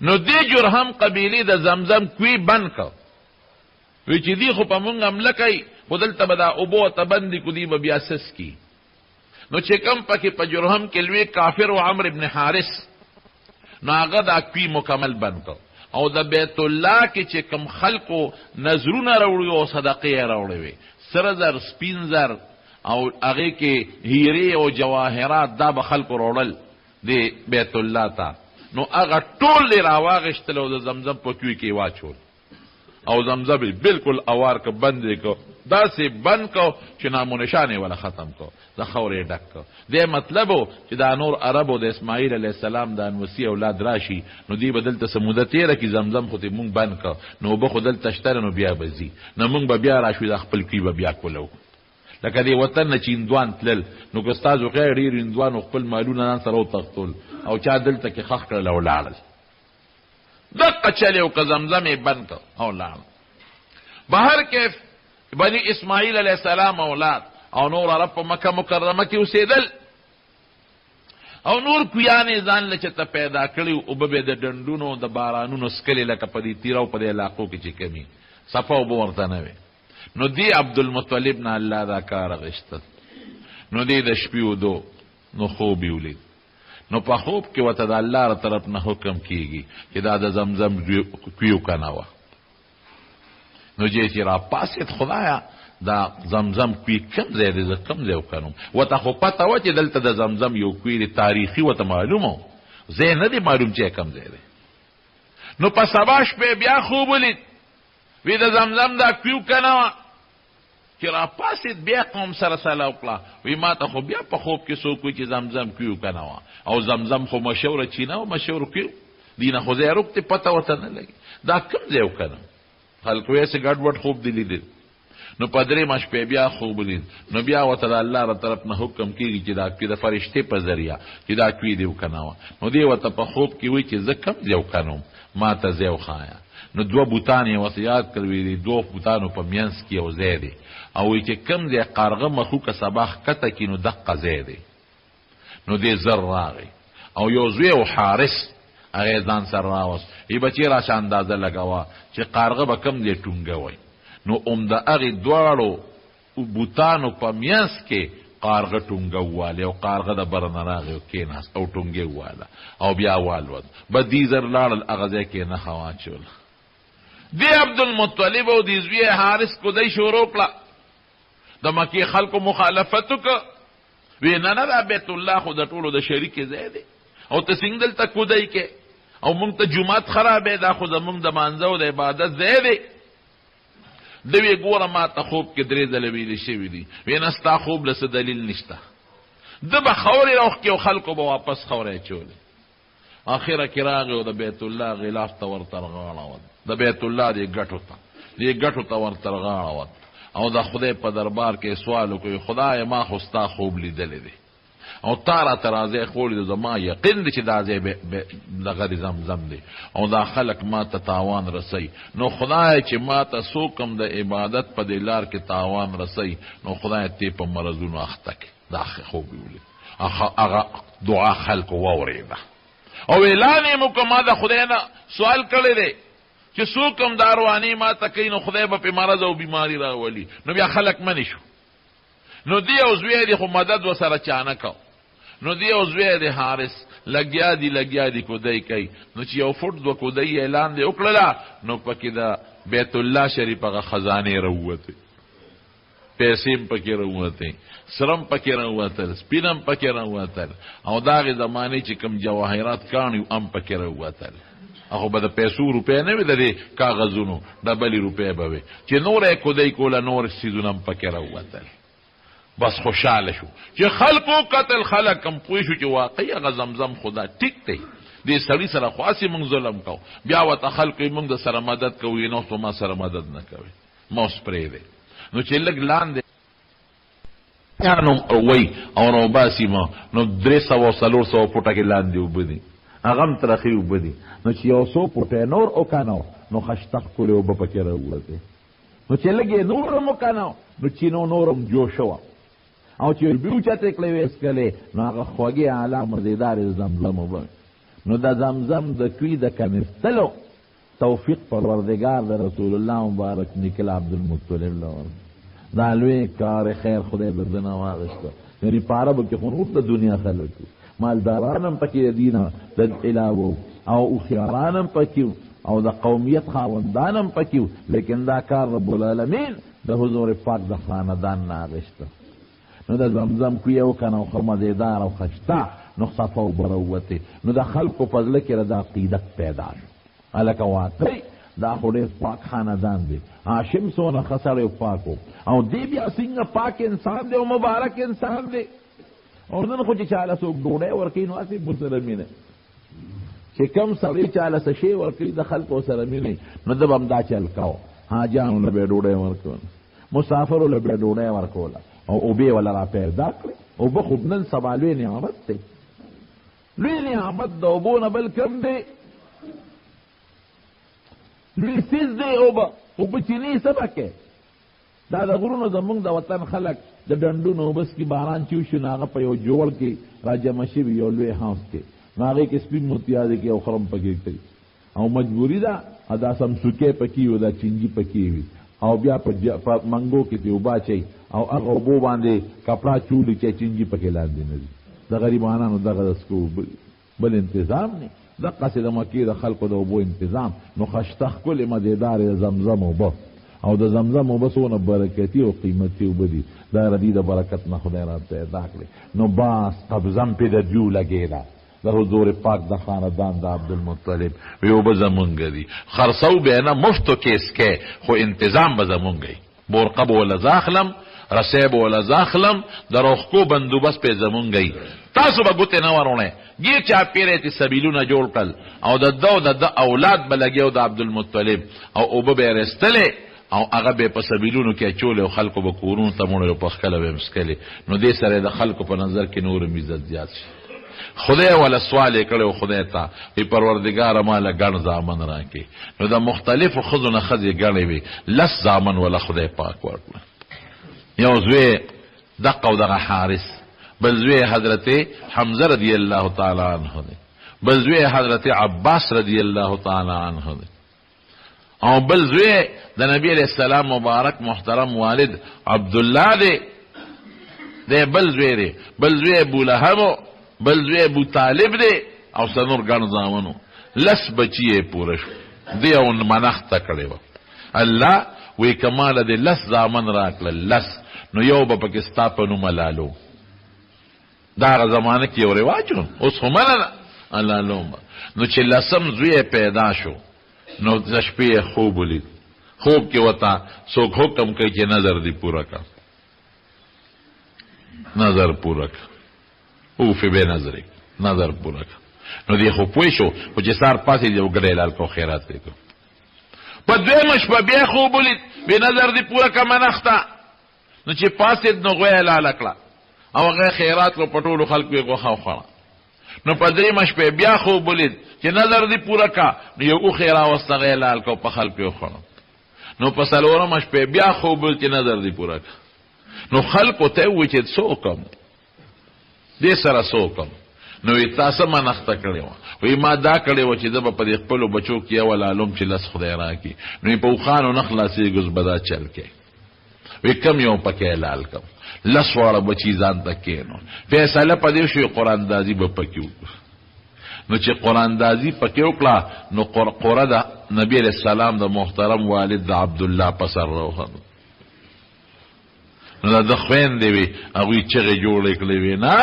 نو دې جرهم قبیلې د زمزم کوی بند کړ وی چې دی خو په مونږ حمله کوي خو دلته به دا اوبو ته بندي کو دی به بیا سس کی نو چې کم پکې په جرهم کې لوی کافر و عمرو ابن حارث نو هغه دا کوی مکمل بند کړ او د بیت الله کې چې کم خلکو نظرونه راوړي او صدقې یې راوړې وې سره زر سپین زر او هغې کې هیرې او جواهرات دا به خلکو راوړل د بیت الله ته نو هغه ټول یې راواغېشتل او د زمزم په کوی کې واچول او زمزم بالکل اوار که بند کو داسې بند کو چې نام و نشان یې ولا ختم کو د خاورې ډک کو دې مطلب و چې دا نور عربو د اسماعیل علیه السلام د انوسي اولاد راشي نو دوی به دلته څه موده تېره کړي زمزم خو دې مونږ بند کو نو اوبه خو دلته شته نو بیا به ځي نو مونږ به بیا راشو د خپل کوي به بیا کولو لکه دې وطن نه چې هندوان تلل نو که ستاسو خیر ډېر هندوانو خپل مالونه ځان سره وتښتول او چا دلته کې ښخ کړل او لاړل دقه چلې او که زمزم یې بند کړ او لاړل بهر کیف بني اسماعیل علیه السلام اولاد او نور عرب په مکه مکرمه کې اوسېدل او نور کویانې ځان له چېته پیدا کړي اوبه به د ډنډونو د بارانونو سکلې لکه په دې تیره او په دې علاقو کې چې کمي صفه اوبه ورته نه وې نو دی عبدالمطلب نه الله دا کار اخیستل نو دی د شپې ودو نو خوب یې ولید نو په خوب کې ورته د الله له طرف نه حکم کېږي چې دا د زمزم کوی وکنوه نو چې را پاسید خدایا دا زمزم کوی کم ځای دی زه کم ځای وکنم ورته خو پته وه چې دلته د زمزم یو کوی دی تاریخي ورته معلوم و ځای نه دی معلوم چې کم ځای دی نو په سبا شپې بیا خوب ولید وی د زمزم دا کوی وکنوه چې را پاسید بیا قوم سره سلا وکړه وی ما ته خو بیا په خوب کې څوک وي چې زمزم کوی وکنوه او زمزم خو مشهوره چینه او مشهور کوی دی نه خو ځای روکتې پته ورته نه لګي دا کم ځای وکنم خلکو یې څه ګډ وډ خوب دی لیدل نو په درېیمه شپې بیا خوب ولید نو بیا ورته د الله له طرف نه حکم کېږي چې دا کوي د فرشتې په ذریعه چې دا کوي دې وکنوه نو دی ورته په خوب کې وایي چې زه کم ځای وکنم ما ته ځای وښایه نو دوه بوتان یې ورته یاد کړي دي دوه بوتانو په منځ کې یو ځای دی او وایي چې کم ځای قارغه مخو که سبا ښکته کړي نو دقه ځای دی نو دی زر راغی او یو زوی و حارس هغه ځان سره راوست ای بچی راشه اندازه لګوه چې قارغه به کم دی ټونګه وای نو د هغې دواړو بوتانو په منځ کې قارغه ټونګه ووالی او قارغه د بره نه راغی او کېناست او ټونګې وواله او بیا والوت به دې زر لاړل هغه ځای کې نښه واچول دی عبدالمطلب او دې زوی حارس کودی شروع کړه د مکې خلکو مخالفت وکړه وی نه نه دا بیت الله خو د ټولو د شریکې ځای دی او ته څنګه دلته کودی کې او مونږ ته جومات خرابې دا خو زمونږ د مانځه او د عبادت ځای دی دوی ګوره ما ته خوب کې درې ځله ویلې شوي دي وی نه ستا خوب له څه دلیل نشته ده به خورې راوښکې او خلکو به واپس خوری اچولې اخره کې راغی او د بیت الله غلاف ته ورته رغاړه وت د بیت الله دې ګټو ته ورته رغاړه وت او د خدای په دربار کې سوال وکړي خدای ما خو ستا خوب لیدلی دی او تا راته راځی خوړي د زما یقین دی چې دا ځای دغه د زمزم دی او دا خلک ما ته تاوان رسی نو خدای چې ما ته څوک هم د عبادت په دې لار کې تاوان رسی نو خدای تی په مرضونو اخته کړي دا خوب یې ولید هغه دعا خلکو واورېده او اعلان یې وکړه ما د خدای نه سوال کړی دی چې څوک هم دا رواني ما ته کوي نو خدای به پې مرض او بیماري راولي نو بیا خلک منې شو نو دی او زوی دی خو مدد ورسره چا نه کو نو دی او زوی دی حارس لګیا دی کودی کوي نو چې یو فوټ دوه کودی اعلان دی وکړله نو پکې د بیت الله شریف هغه خزانې راووتې پیسې هم پکې راووتې سرم پکې راووتل سپین هم پکې راووتل او د هغې زمانې چې کوم جواهرات کاڼي هم پکې راووتل هغه به د پیسو روپۍ نه وي د دې کاغذونو ډبلې روپۍ به وي چې نوره یې کودی کوله نور څیزونه هم پکې راووتل بس خوشحاله شو چې خلقو قتل خلق هم پوه شو چې واقعي هغه زمزم خدا ټیک دی دې سړي سره خو هسې موږ ظلم کوو بیا ورته خلقو موږ د سره مدد کوو نو څو ما سره مدد نه کوي ما اوس پرېږدی نو چې لږ لاندې وی او راوباسي ما نو 300 فوټه کې لاندې اوبه دي هغه هم ترخې اوبه دي نو چې 100 فوټه نور وکنو نو خشتق ښکلې اوبه پکې راووتې نو چې لږ یې نور هم وکنو نو چینو نور هم جوش وه او چې بیا اوچتې کړې وې څکلې نو هغه خوږې اعلی مزېدارې زمزم اوبه نو د زمزم د کوي د کنستلو توفیق پروردګار د رسول الله مبارک نیکل عبدالمطلب له ورکړ دا لوی کار خیر خدای در نه واغېسته یعنې پاره به کې خو نور د دنیا خلک مالداران هم پکې د دینه د علاوه او هوښیاران هم پکې او د قومیت خاوندان هم پکې لیکن دا کار رب العالمین د حضور پاک د خاندان نه اغېسته نو د زمزم کوی یو کنه او مزېدار او خشته نو صفه اوبه راووتې نو د خلکو په زړه کې د عقیدت پیدا شو هلکه واقعي دا خو ډېر پاک خاندان دی هاشم څونه ښه سړی پاک و او دی بیا څنګه پاک انسان دی او مبارک انسان دی او نن خو چې چاله څوک ډوډۍ ورکوي نو هسې ورسره مینه چې کم سړی چاله څه شی ورکوي د خلکو سره مینه نو ده به هم دا چل کوه حاجیانو له به یې ډوډۍ ورکوله مسافرو له به یې ډوډۍ ورکوله او اوبې وله را پیدا کړې اوبه خو نن سبا لوی نعمت دی لوی نعمت د اوبو نه بل کم دی لوی څیز دی اوبه چینې څه به کوې دا د غرونو زمونږ د وطن خلک د ډنډونو اوبه څکي باران چې وشي نو هغه په یو جوړ کې را جمع شوي یو لوی هاوس کې نو هغې کې سپین موتیازې کې او خرم پکې کوي او مجبوري ده دا سمسوکې پکې وي دا چینجي پکې وي او بیا په منګو کې دې اوبه اچوي او هغه اوبو باندې کپړه چولي چې چینجي پکې لاندې نه دي د غریبانانو دغه د څکو بل انتظام نه دقسې د مکې د خلکو د اوبو انتظام نو خشته ښکلې مزېدارې د زمزم اوبه او د زمزم اوبه څونه برکتي او قیمتي اوبه دي دا ردي د برکت نه خدای را پیدا کړې نو باس قبضم پې د دیو لګېده د حضور پاک د خاندان د عبدالمطلب وی اوبه زمونږ دي خرڅو به نه مفتو کیس کې خو انتظام به زمونږ وي برقه به وله زاخلم رسی به وله زاخلم د روښکو بندوبست پې زمونږ وي تاسو به ګوتې نه وروڼئ ګیر چاپېره یې سبیلونه جوړ کړل او د ده او د ده اولاد به لګیا د عبدالمطلب او اوبه به یې رستلې او هغه به په سبیلونو کې اچولې او خلکو به کورونو ته موړل او پخکله به یې مسکلې نو دې سره د خلکو په نظر کې نور هم عزت زیات شي خدای والا سوال یې کړی خدای ته وی پروردګاره ماله ګڼ زامن راکړي نو د مختلفو ښځو نه ښځې ګڼې وي 10 زامن والا خدای پاک ورکړه یو زوی دقه او دغه حارس بل زوی حضرت حمزه رضی الله تعالی عنه دی بل زوی حضرت عباس رضی الله تعالی عنه دی او بل زوی د نبی علیہ السلام مبارک محترم والد عبدالله دی بل زوی دی بل زوی ابو لهب بل زوی ابو طالب دی او سنور ګڼ زامنو 10 بچی یې پوره شو دی او منښته کړې وه الله وی کماله دی 10 زامن راکړل 10 نو یو به پکې ستا په نوم لالو دا هغه زمانه کې یو رواج و اوس خو منه ده لالو نو چې 10م زوی پیدا شو نو د شپې خوب ولید خوب کې ورته څوک حکم کوي چې نظر دې پوره کړه نظر پوره کړه اوفې بې نظرې نظر پوره کړه نو دی خو پوه شو خو چې سهار پاسې دی یو ګډی لال کو خیرات یې کړو په دویمه شپه بیا خوب ولید وی نظر دې پوره که منخته نو چې پاسېد نو غویه لاله کړه او هغه خیرات کړو په ټولو خلکو یې غوښه وخوړه نو په دریمه شپه بیا خوب ولید چې نظر دې پوره که نو یو اوښ یې راوسته هغه یې لال کړو په خلکو یې وخوړه نو په څلورمه شپه بیا خوب ولید چې نظر دې پوره که نو خلکو ته ووایي چې څه وکړم دې سره څه وکړم نو وی تاسو منخته کړې وه وی ما دا کړې وه چې زه به په دې خپلو بچو کې یو لالم چې لس خدای راکړي نو په اوښانو نه خلاصېږو زه به دا چل کې وی کم یو پکې لال کم لس واړه بچي ځان ته کېنو فیصله په دې شوې قراندازي به پکې وکړو نو چې قراندازي پکې وکړه نو قره د نبي علیه السلام د محترم والد د عبدالله په سر راوخته نو د خویندې وې هغوی چغې جوړې کړې وې نه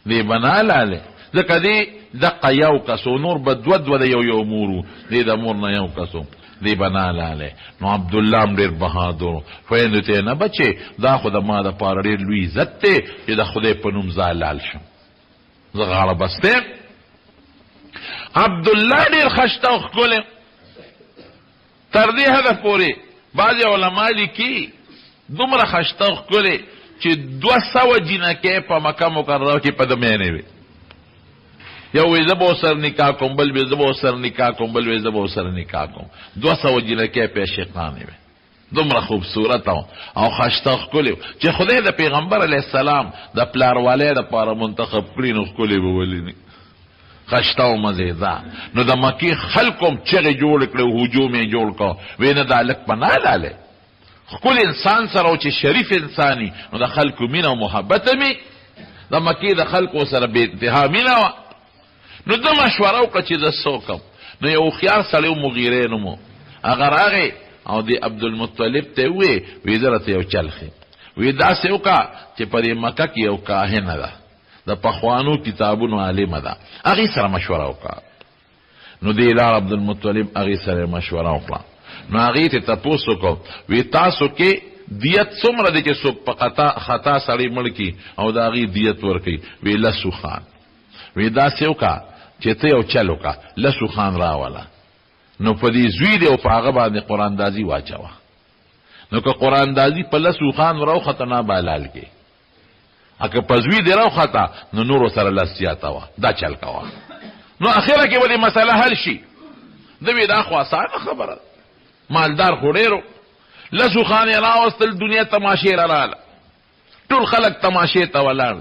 دی بنا لاله ځکه دی دقه یو کسو نور به دوه د یو مورو دی د مور نه یو کسو دی بنا لاله نو عبدالله هم ډېر بهادر خویندو ته نه بچې دا خو د ما دپاره ډېر لوی عزت دی چې د خدای په نوم زه لال شم زه غاړه بسته عبدالله ډېر خشته او ښکلی تر دې حده پورې بعضې علما لیکي دومره خشته او ښکلی چې 200 جینکې په مکه مکرمه کې په دمیانې وې یو وی زه به ورسره نکاح کوم بل وی زه به ورسره نکاح کوم بل وی زه به ورسره نکاح کوم 200 جینکې په عاشقانې وې دومره خوبصورت او خشته ښکلې چې خدای د پیغمبر علیه السلام د پلاروالی دپاره منتخب کړي نو ښکلې به ولیني خشته او مزېدار نو د مکې خلکو هم چغې جوړې کړې هجوم یې جوړ کړه وی نه دا هلک پناه لالی خپل انسان سره او چې شریف انساني نو د خلکو مینه او محبت می د مکې د خلکو سره بې انتها مینه وه نو ده مشوره وکړه چې زه څه وکړم نو یو هوښیار سړی و مغیرې نوم و هغه راغی او د عبدالمطلب ته یې وویې وی زه راته یو چل ښیم وی داسې وکړه چې په دې مکه کې یو کاهنه ده د پخوانو کتابونو عالمه ده هغې سره مشوره وکړه نو دې لاړ عبدالمطلب هغې سره مشوره وکړه نو هغې ته تپوس وکړو وی تاسو کې دیت څومره دی چې څوک په خطا سړی مړ کړي او د هغې دیت ورکوي وی لسو خان وی داسې وکړه چې ته یو چل وکړه لسو خان راوله نو په دې زوی دی او په هغه باندې قراندازي واچوه نو که قراندازي په لسو خان راوخته نه به حلال کې که په زوی دی راوخته نو نورو سره لس زیاته وه دا چل کوه نو اخره کې ولې مسله حل شي ده وی دا خو اسانه خبره مالدار خو ډېرو لسو خان یې راوستل دنیا تماشې رالاله ټول خلک تماشې ته ولاړ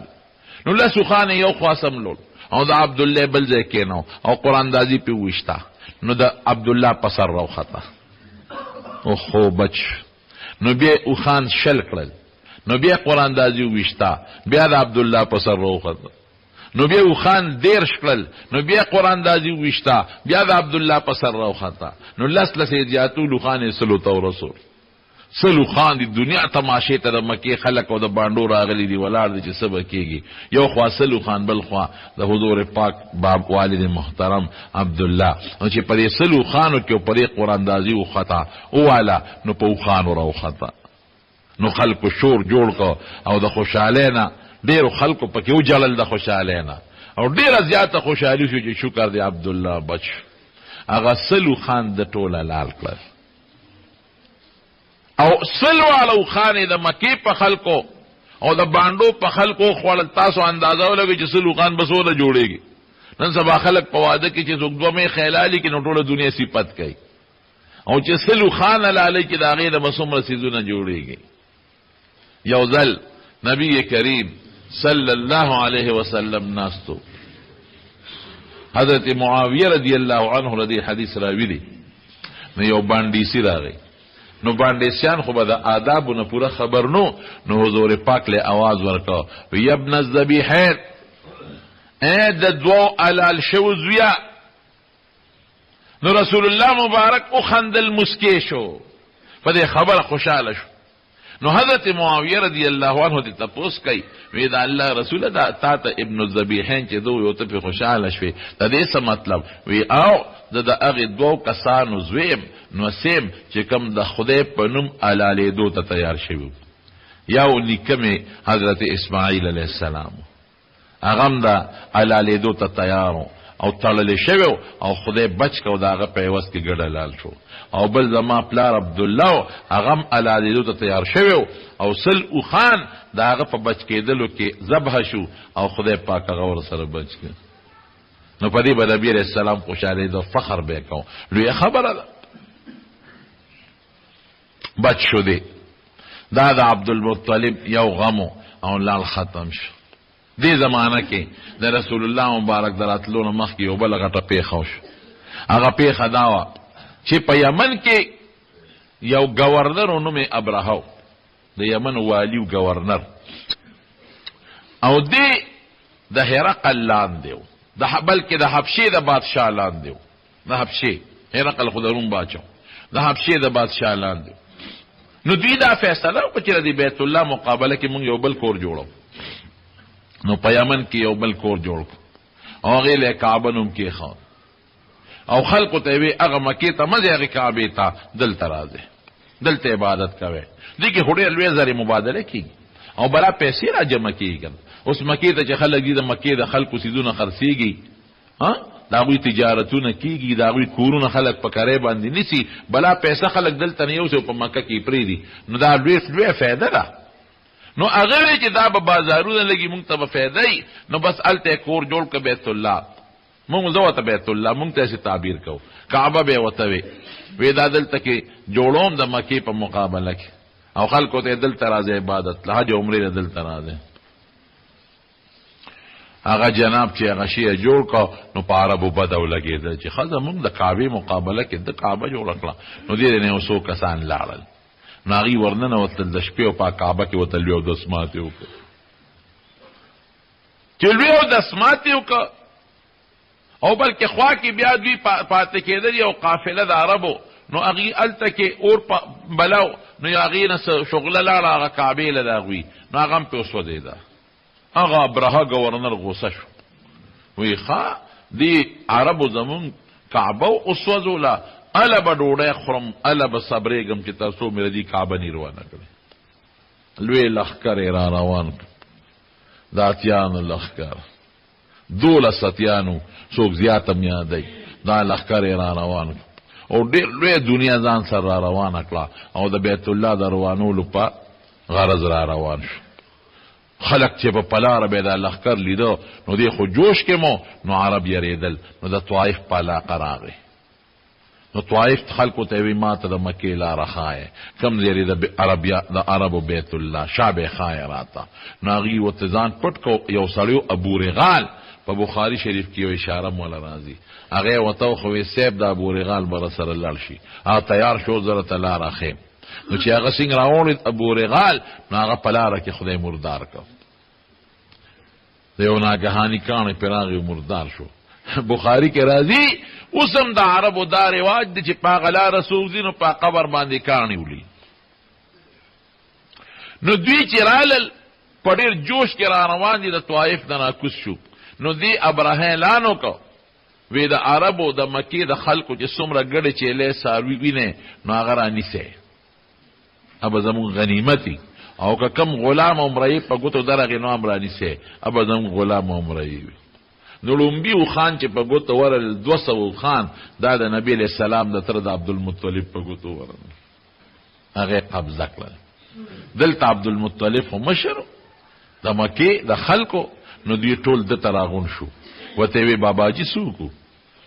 نو لسو خان یې یو خوا سملول او د عبدالله بل ځای کېنو او قراندازي پې وویشته نو د عبدالله په سر راوخته اوخو بچ نو بیا اوخان شل کړل نو بیا قراندازي وویشته بیا د عبدالله په سر راوخته نو بیا اوخان 13 کړل نو بیا قراندازي وویشته بیا د عبدالله په سر راوخته نو لس یې زیاتولو خان یې سلو ته ورسول سلو خان دی دنیا تماشې ته د مکې خلک او د بانډو راغلي دي ولاړ دي چې څه به کېږي یو خوا سلو خان بل خوا د حضور پاک باب والد محترم عبدالله نو چې په دې سلو خانو کې په دې قراندازي وخته وواله نو په اوښانو راوخته نو خلکو شور جوړ کړ او د خوشحالۍ نه ډېرو خلکو پکې وجړل د خوشحالۍ نه او ډېره زیاته خوشحالي شو چې شکر دی عبدالله بچ هغه سلو خان د ټوله لال کړل او سلو علو خانې د مکې په خلکو او د بانډو په خلکو خوړل تاسو اندازه ولګئ چې سلو خان به څومره جوړېږي نن سبا خلک په واده کې چې څوک دوه مې خیلالي کې نو ټوله دنیا صفت کوي او چې سلو خان لالۍ کې د هغې نه به څومره څیزونه جوړېږي یو ځل نبی کریم صلی الله علیه وسلم ناستو حضرت معاویه رضی الله عنه رضی حدیث راوی دی نو یو باندیسی راغی نو باندیسیان خو به د آدابو نه پوره خبر نو حضور پاک له آواز ورکړه وی ابن الذبیحین ای د دوو علال شو زویا نو رسول الله مبارک او خندل مسکی شو په دې خبر خوشاله شو نو حضرت معاویه رضی الله عنه ته تپوس کوي وی دا الله رسول دا تا ته ابن الذبیحین چې دو یو ته په خوشاله شوي د دې څه مطلب وی او د هغې دوو کسانو زویم نو سیم چې کوم د خدای په نوم حلالېدو ته تیار شوي یو نیکه مې حضرت اسماعیل علیه السلام هغه هم د حلالېدو ته تیار او تړلې شوی او خدای بچ کو د هغه په عوض کې ګډه لال شو. او بل زما پلار عبدالله هغه هم علادېدو ته تیار شوی او سل اوښان د هغه په بچ کېدلو کې ذبح شو او خدای پاک هغه ورسره بچ کړ. نو په دې به نبي علیه السلام خوشحالېده، فخر به یې کو. لویه خبره ده بچ شو دی. دا د عبدالمطلب یو غمو او لال ختم شو. دې زمانه کې د رسول الله مبارک د راتلو نه مخکې یو بله غټه پیښه وشو. هغه پیښه دا وه چې په یمن کې یو ګورنر و نوم یې ابرهه، د یمن والي و ګورنر، او دې د هرقل لاندې و، بلکې د حبشې د بادشاه لاندې و. د حبشې هرقل خو د روم باچا، د حبشې د بادشاه لاندې. نو دوی دا فیصله وکړه چې د بیت الله مقابله کې مونږ یو بل کور جوړو. نو په یمن کې یو بل کور جوړ کړو او هغې له کعبه نوم کېښود او خلقو ته یې وې هغه مکې ته مه ځئ، هغې کعبې ته دلته راځئ، دلته عبادت کوئ. دې کې خو ډېر لویې زرې مبادله کېږي او بلا پیسې را جمع کېږي. اوس مکې ته چې خلک دي د مکې د خلکو څیزونه خرڅېږي، د هغوی تجارتونه کېږي، د هغوی کورونه خلک په کرۍ باندې نیسي، بلا پیسه خلک دلته نه یوسي او په مکه کې یې پرېږدي. نو دا لویه فایده ده. نو هغه وی چې دا به بازارونه لګي مونږ ته به فایده وي، نو بس هلته کور جوړ که بیت الله. مونږ زه ورته بیت الله مونږ ته یې تعبیر کوو، کعبه به یې ورته وی دا دلته کې جوړوم د مکې په مقابله کې او خلکو ته دلته راځي عبادت له حج عمرې له دلته راځي. هغه جناب چې هغه شی یې جوړ کړ نو په عربو بد ولګېده چې ښځه مونږ د کعبې مقابله کې د کعبه جوړه کړه. نو دې نه یو څو کسان لاړل، نو هغوی ورننوتل د شپې او په کعبه کې ورته لوی اودس ماتې وکړه. چې لوی اودس ماتې وکړه او بلکې خوا کې بیا دوی پاتې کېدل یو قافله د عربو، نو هغوی هلته کې اور بلو، نو هغې نه څه شغله لاړه هغه کعبې له د هغوی، نو هغه هم پې وسوځېده. هغه ابرهه ګورنر غوسه شو، وی ښه دې عربو زمونږ کعبه وسوځوله، اله به ډوډۍ خورم، اله به صبرېږم چې تر څو مې د دې کعبه نیروانه کړې. لوی لښکر یې را روان کړ، د اتیانو لښکر، 12 اتیانو، څوک زیات هم یادوي، دا لښکر یې را روان کړ او ډېر لوی دنیا ځان سره را روانه کړه او د بیت الله د روانولو په غرض را روان شو. خلق چې په پلاره به دا لښکر لیده نو دی خو جوش کې مو، نو عرب یریدل، نو د طائف په علاقه راغی. نو طائف خلکو ته وی ما ته د مکې لاره ښایه، کم ځای د عربو بیت الله شابه ښایه راته. نو هغوی ورته ځان پټ کو. یو سړی ابو رغال په بخاري شریف کې یو اشاره موله راځي، هغې ورته وښوی صیب د ابو رغال به راسره لاړ شي. هغه تیار شو، زه راته لاره ښیم. نو چې هغه څنګه راوړید ابو رغال، نو هغه په لاره کې خدای مردار کړ، د یو ناګهاني کاڼی پرې راغی مردار شو. بخاری کې راځي اوس هم د عربو دا رواج دی چې په هغه لاره سوځي نو په قبر باندې کاڼي ولي. نو دوی چې رالل په ډېر جوش کې را روان دي، د طائف نه راکوز شو. نو دې ابرهه اعلان وکړ، وی د عربو د مکې د خلکو چې څومره ګډې چیلې څاروي وینې نو هغه رانیسئ، ابه زمونږ غنیمتي، او که کم غلام عمرهی په ګوتو درغې نو هم رانیسئ، ابه زمونږ غلام عمرهی وي. نو لومبي اوښان چې په ګوتو ورل 200 اوښان، دا د نبي علیه السلام د تره د عبدالمطلب په ګوتو ورل، هغې قبضه کړل. دلته عبدالمطلب خو مشر د مکې د خلکو، نو دوی ټول دته راغون شو، ورته یې وی باباجي څوک و،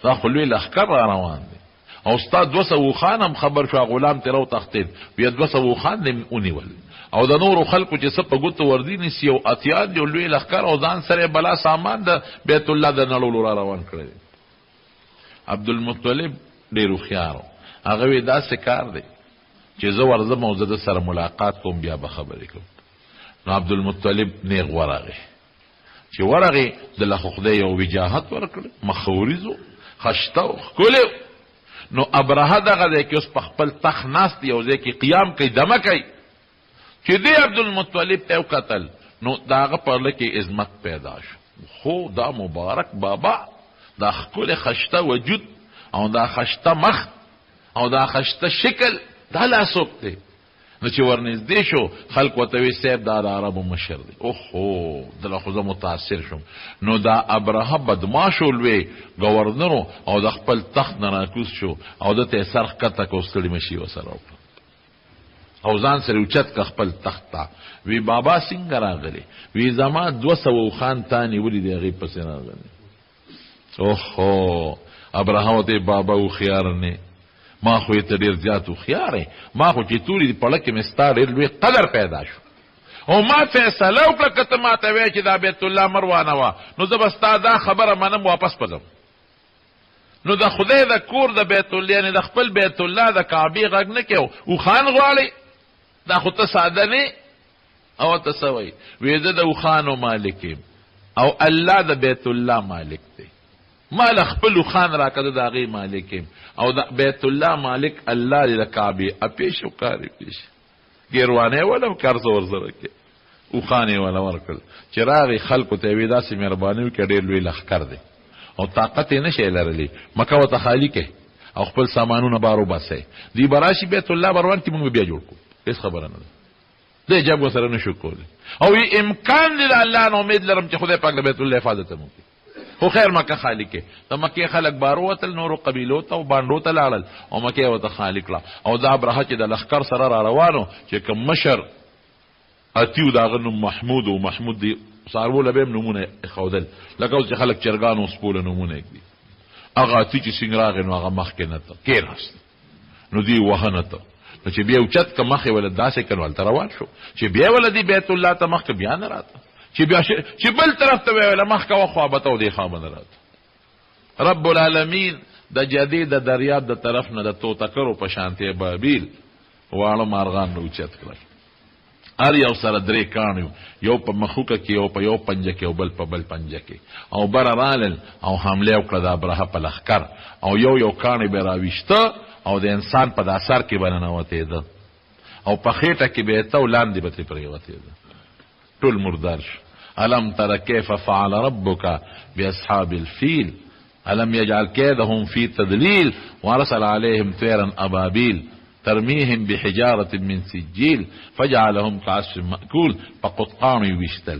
دا خو لوی لښکر را روان دی او ستا 200 اوښان هم خبر شو، غلام ترې وتښتېد، بیا 200 اوښان دې ونیول او د نورو خلکو چې څه په ګوتو وردي نیسي او اتیان یو لوی لښکر او ځان سره بلا سامان د بیت الله د نړولو را روان کړی. عبدالمطلب ډېر هوښیار و، هغه وی داسې کار دی چې زه ورځم او زه د سره ملاقات کوم بیا به خبرې کوم. نو عبدالمطلب نیغ ورغی، چې ورغی دله خو خدای یو وجاهت ورکړ، مخوریز و، خشته و، ښکلی و. نو ابرهه دغه دی کې اوس په خپل تخت ناست دی، یو ځای کې قیام کوي، دمه کوي. چې دی عبدالمطلب ته وکتل نو د هغه په زړه کې عظمت پیدا شو، خو دا مبارک بابا، دا ښکلی خشته وجود او دا خشته مخ او دا خشته شکل، دا لا څوک دی؟ نو چې ورنږدې شو خلک ورته وایي صاحب دا د عربو مشر دی. اوهو دله خو زه متاثر شوم. نو دا ابرهه بدماشو لوی ګورنرو او د خپل تخت نه راکوز شو او ده ته یې سر ښکته کړ، ستړي مشي ورسره وکړه او ځان سره اوچت که خپل تخت ته. وی بابا څنګه راغلی؟ وی زما 200 اوښان تا نیولي دی هغې پسې راغلی. اوهو ابرهه ورته بابا هوښیار نه، ما خو ته ډېر زیات هوښیار یې، ما خو چې تورې دي پړه کې مې ستا ډېر لوی قدر پیدا شو او ما فیصله وکړه که ته ما ته وایې چې دا بیت الله مروانه وه نو زه به ستا دا خبره منم واپس به ځم. نو د خدای د کور د بیت الله یعنې د خپل بیت الله د کعبې غږ نه کوي اوښان غواړئ؟ دا خو ته ساده نه او ته څه وایي؟ وایي زه د اوښانو مالک یم او الله د بیت الله مالک دی، ما له خپل اوښان راکړه د هغې مالک یم او د بیت الله مالک الله دی د کعبې. پیش وکارې پیش ګیروانه یې وله کار څه ورسره کې اوښان یې وله ورکړل. چې راغی خلکو ته یې وایي داسې مهرباني وکړه ډېر لوی لښکر دی او طاقت یې نه شی لرلی، مکه ورته خالي کې او خپل سامانونه بار وباسئ، دوی به راشي بیت الله بروان کې موږ به بیا جوړ کړو. هېڅ خبره نه ده، دی جب ورسره نه شو کولی او یې امکان دی د الله نه امید لرم چې خدای پاک د بیت الله حفاظت هم وکړي. خو خیر مکه خالی کې د مکې خلک بار ووتل، نورو قبیلو ته او بانډو ته لاړل او مکې ورته خالی کړه. او دا ابرهه چې د لښکر سره را روانو چې کوم مشر اتیو د هغه نوم محمود و، محمود دی څاروو له به هم نومونه ایښودل لکه اوس چې خلک چرګانو سپو له نومونه ایږدي. هغه اتي چې څنګه راغی نو هغه مخکې نه ته کېناست، نو دی وهه نه ته، نو چې بیا اوچت که مخې وله داسې که نو هلته روان شو، چې بیا وله دی بیت الله ته مخکې بیا نه راته، چې بیا چې بل طرف ته ویله مخکه وخوا به ته او دې خوا به نه راته. رب العالمین د جدې د دریاب د طرف نه د توتکرو په شانتې بابیل واړه مارغان نه اوچت کړل. هر یو سره 3 کاڼ یو په مخوکه کې یو په یو پنجه کې او بل په بل پنجه کې او بره رالل او حمله وکړه د ابرهه په لښکر او یو کاڼی به راویشته او د انسان په دا سر کې به ننوتېده او په خېټه کې به یې ته او لاندې به ترې پرېوتېده، ټول مردار شو. الم تر کیف فعل ربک باصحاب الفیل الم یجعل کیدهم فی تدلیل وارسل علیهم طیرا ابابیل ترمیهم بحجارة من سجیل فجعلهم كعصف مأکول. په قطقانو یې ویشتل.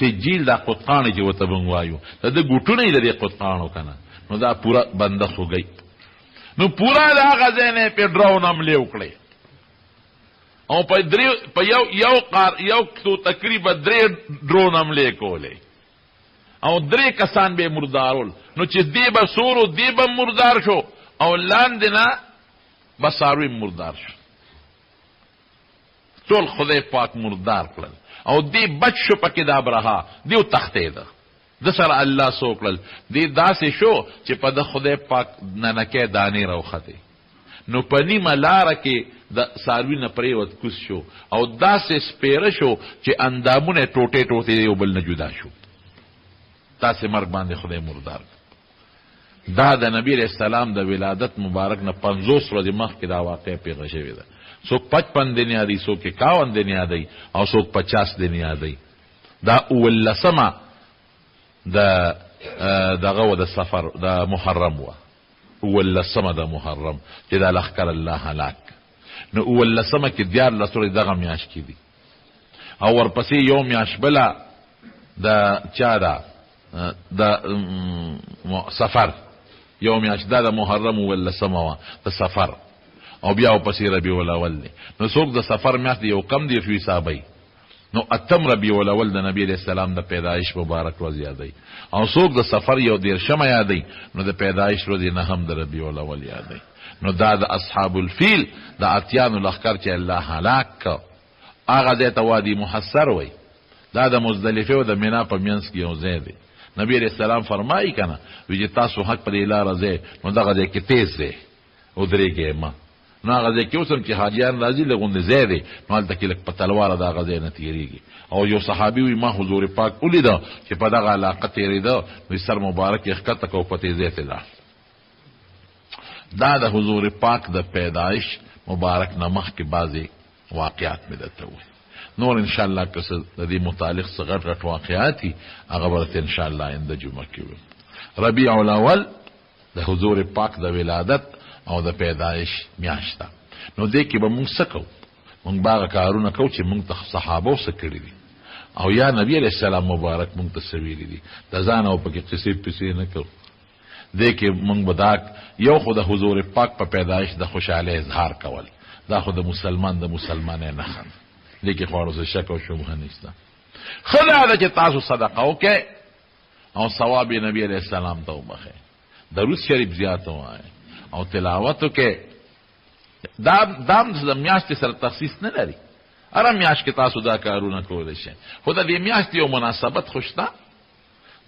سجیل دا قطقانې چې ورته موږ وایو د ده ګوټونه یې د دې قطقانو که نه، نو دا پوره بنده خوږی. نو پوره د هغه ځای نه یې پې ډرون حملې وکړې او په یو تقریبا 3 ډرون حملې کولې او 3 کسان به یې مردارول. نو چې دی به سورو دی به مردار شو او لاندې نه بس څاروي مردار شو، ټول خدای پاک مردار کړل او دی بچ شو پکې د ابرهه، دی وتښتېده، د سره الله څه وکړل، دی داسې شو چې په د خدای پاک ننکۍ دانې راوختې، نو په نیمه لاره کې د څاروي نه پرېوت کوز شو او داسې سپېره شو چې اندامونه یې ټوټې ټوټې یو بل نه جدا شو. داسې مرګ باندې خدای مردار. دا د نبی علیہ السلام د ولادت مبارک نه 50 ورځې مخکې دا واقع پیښه شوې ده. څوک 55 دن یادوي، څوک 51 دن یادوي او څوک 50 دن یادوي. دا 19مه دغه و د سفر د محرم وه، 19مه د محرم چې دا لښکر الله هلاک. نو 19مه کې 14 ورځې دغه میاشت کې دي او ورپسې یو میاشت بله د چا ده د سفر، یو میاشت دا د محرم 19مه وه د سفر او بیا ورپسې ربیع الاول دی. نو څوک د سفر میاشت یو کم دی شو حسابوي، نو 8 ربیع الاول د نبی علیہ السلام د پیدایش مبارک ورځ یادوي او څوک د سفر یو 13مه یادوي نو د پیدایش ورځ نه هم د ربیع الاول یادوي. نو دا د اصحاب الفیل د اتیانو لښکر چې الله هلاک کړ هغه ځای ته وادي محصر وایي. دا د مزدلفې او د مینا په منځ کې یو ځای دی. نبی علیہ السلام فرمایي که نه وی چې تاسو حق په دې لاره ځئ نو دغه ځای کې تیز دی ودرېږئ مه، نو هغه ځای کې اوس هم چې حاجیان راځي لږ غوندې ځای دی نو هلته کې لږ په تلواره د هغه ځای نه تېرېږي. او یو صحابي وي ما حضور پاک ولیده چې په دغه علاقه تېرېده نو سر مبارک یې ښکته کړ او په تیزۍ ته لاړ. دا د حضور پاک د پیدایش مبارک نه مخکې بعضې واقعات مې درته ووایي. نور انشاءالله که څه د دې متعلق څه غټ غټ واقعات دي هغه به درته انشاءالله آینده جمعه کې ویم. ربیع الاول د حضور پاک د ولادت او د پیدایش میاشت ده. نو دې کې به مونږ څه کوو؟ مونږ باغه کارونه کوو چې مونږ ته صحابه څه کړي دي او یا نبی علیہ السلام مبارک مونږ ته سویلي دي د ځان او پکې قصې پسې نه کوو دې کې مونږ بداک یو خو د حضور پاک په پیدایش د خوشاله اظهار کول دا خو د مسلمانې نه خن دې کې خو ورته شک او شبهه نشته خدا دا چې تاسو صدقه وکړئ او ثواب نبی علیہ السلام ته وبخئ درود شریف زیات وایي او تلاوت وکړئ دام د میاشتې سره تخصیص نه لري هره میاشت کې تاسو دا کارونه کولی شئ خو د دې میاشتې یو مناسبت خو شته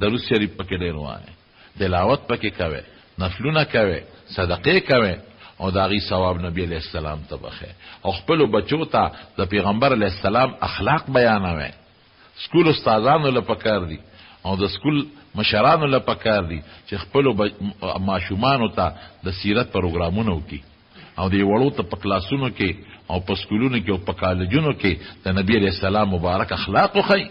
درود شریف پکې ډېر وایي تلاوت پکې کوئ نفلونه کوئ صدقې کوئ او د هغې ثواب نبی علیہ السلام ته بخئ او خپلو بچو ته د پیغمبر علیہ السلام اخلاق بیانوئ سکول استادانو له پکار دي او د سکول مشرانو له پکار دي چې خپلو ماشومانو ته د سیرت پروګرامونه وکړي او د وړو ته په کلاسونو کې او په سکولونو کې او په کالجونو کې د نبی علیہ السلام مبارک اخلاق وښیي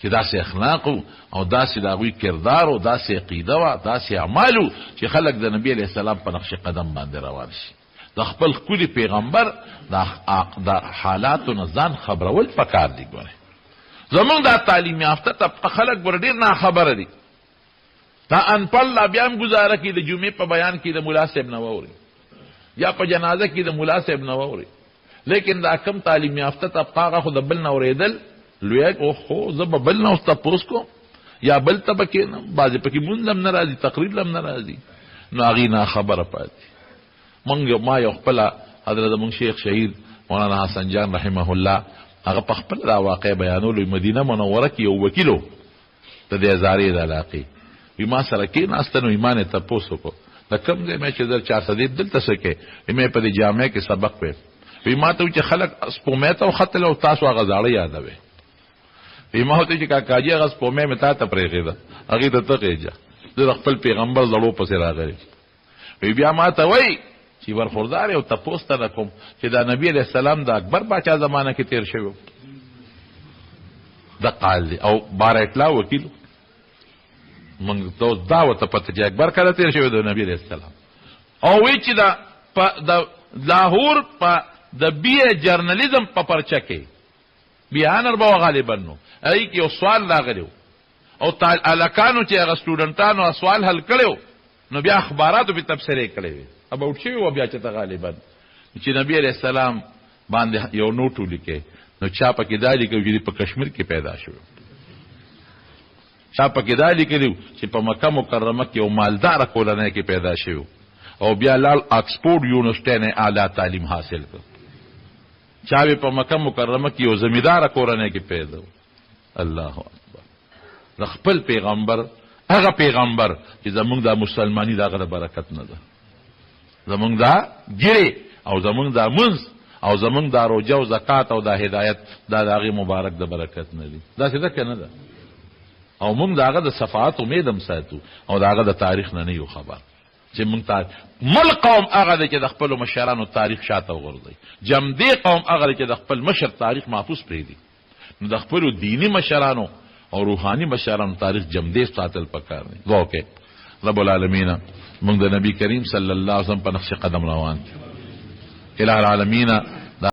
چې داسې اخلاق او داسې د هغوی کردار او داسې عقیده وه داسې اعمالو چې خلک د نبی علیہ السلام په نقش قدم باندې روان شي د خپل ښکلي پیغمبر د حالاتو نه ځان خبرول پکار دي ګورئ زمونږ دا تعلیم یافته طبقه خلک ګوره ډېر ناخبره دي دا انپړ لا بیا هم ګزاره کړي د جمعې په بیان کې د ملا صاحب نه واوري یا په جنازه کې د ملا صاحب نه واوري لیکن دا کم تعلیم یافته طبقه هغه خو د بل نه اورېدل لوی اوهو زه به بل نه اوس تپوس کوم یا بل ته به کښېنم بعضې پکې مونځ هم نه راځي تقریر هم نه راځي نو هغې ناخبره پاتې ما یو خپله حضرت زمونږ شیخ شهید مولانا حسن جان رحمه الله هغه په خپل دا واقع بیانولو مدینه منوره کې یو وکیل و د دې هزارې د علاقې وي ما سره کېناسته نو ایمان یې تپوس وکړو د کوم ځای مې چې در چا څه دی دلته څه کوې مې په دې جامع کې سبق ویل وي ما ته چې خلک سپومې ته وختل او تاسو هغه زاړه یادوئ وي ما ورته چې کاکاجي هغه سپومې مې تا ته پرېښېده هغې ته ته غېجه زه د خپل پیغمبر زړو پسې راغلی وي بیا ما ته وایي چې برخوردار او تپوس ته نه کوم چې دا نبی علیہ السلام د اکبر باچا زمانه کې تیر شوی د قال دی او بار اطلاع وکیل موږ ته دا ورته پته چې اکبر کله تیر شوی د نبی علیہ السلام او وی چې د لاهور په د بی جرنالیزم په پرچه کې بیانر به غالبا نو هغې کې یو سوال راغلی او الکانو چې هغه سټوډنټانو سوال حل کړی نو بیا اخباراتو پې تبصرې کړی وې اباوټ شوي وه بیا چې ته غالبا چې نبی علیہ السلام باندې یو نوټ ولیکې نو چا پکې دا لیکلي چې په کشمیر کې پیدا شوی چا پکې دا لیکلي چې په مکه مکرمه کې یو مالداره کورنۍ کې پیدا شوی او بیا لال آکسفورډ یونیورسټۍ نه اعلی تعلیم حاصل کړ چا په مکه مکرمه کې یو زمینداره کورنۍ کې پیدا الله اکبر د خپل پیغمبر هغه پیغمبر چې زمونږ دا مسلمانی د هغه د برکت نه ده زمونږ دا ګیرې او زمونږ دا منځ او زمونږ دا روجه او زکات او دا هدایت دا د هغې مبارک د برکت نه دي داسې ده که نه ده او مونږ د هغه د صفات امید هم ساتو او د هغه د تاریخ نه نه یو خبر چې مونږ مل قوم هغه دی چې د خپلو مشرانو تاریخ شاته وغورځوي جمدې قوم هغه دی چې د خپل مشر تاریخ محفوظ پرېږدي نو د خپلو دیني مشرانو او روحانی مشرانو تاریخ جمدې ساتل پکار دی دعا وکړئ رب العالمین مونږ د نبی کریم صلی الله علیه وسلم په نقش قدم روان الہ العالمین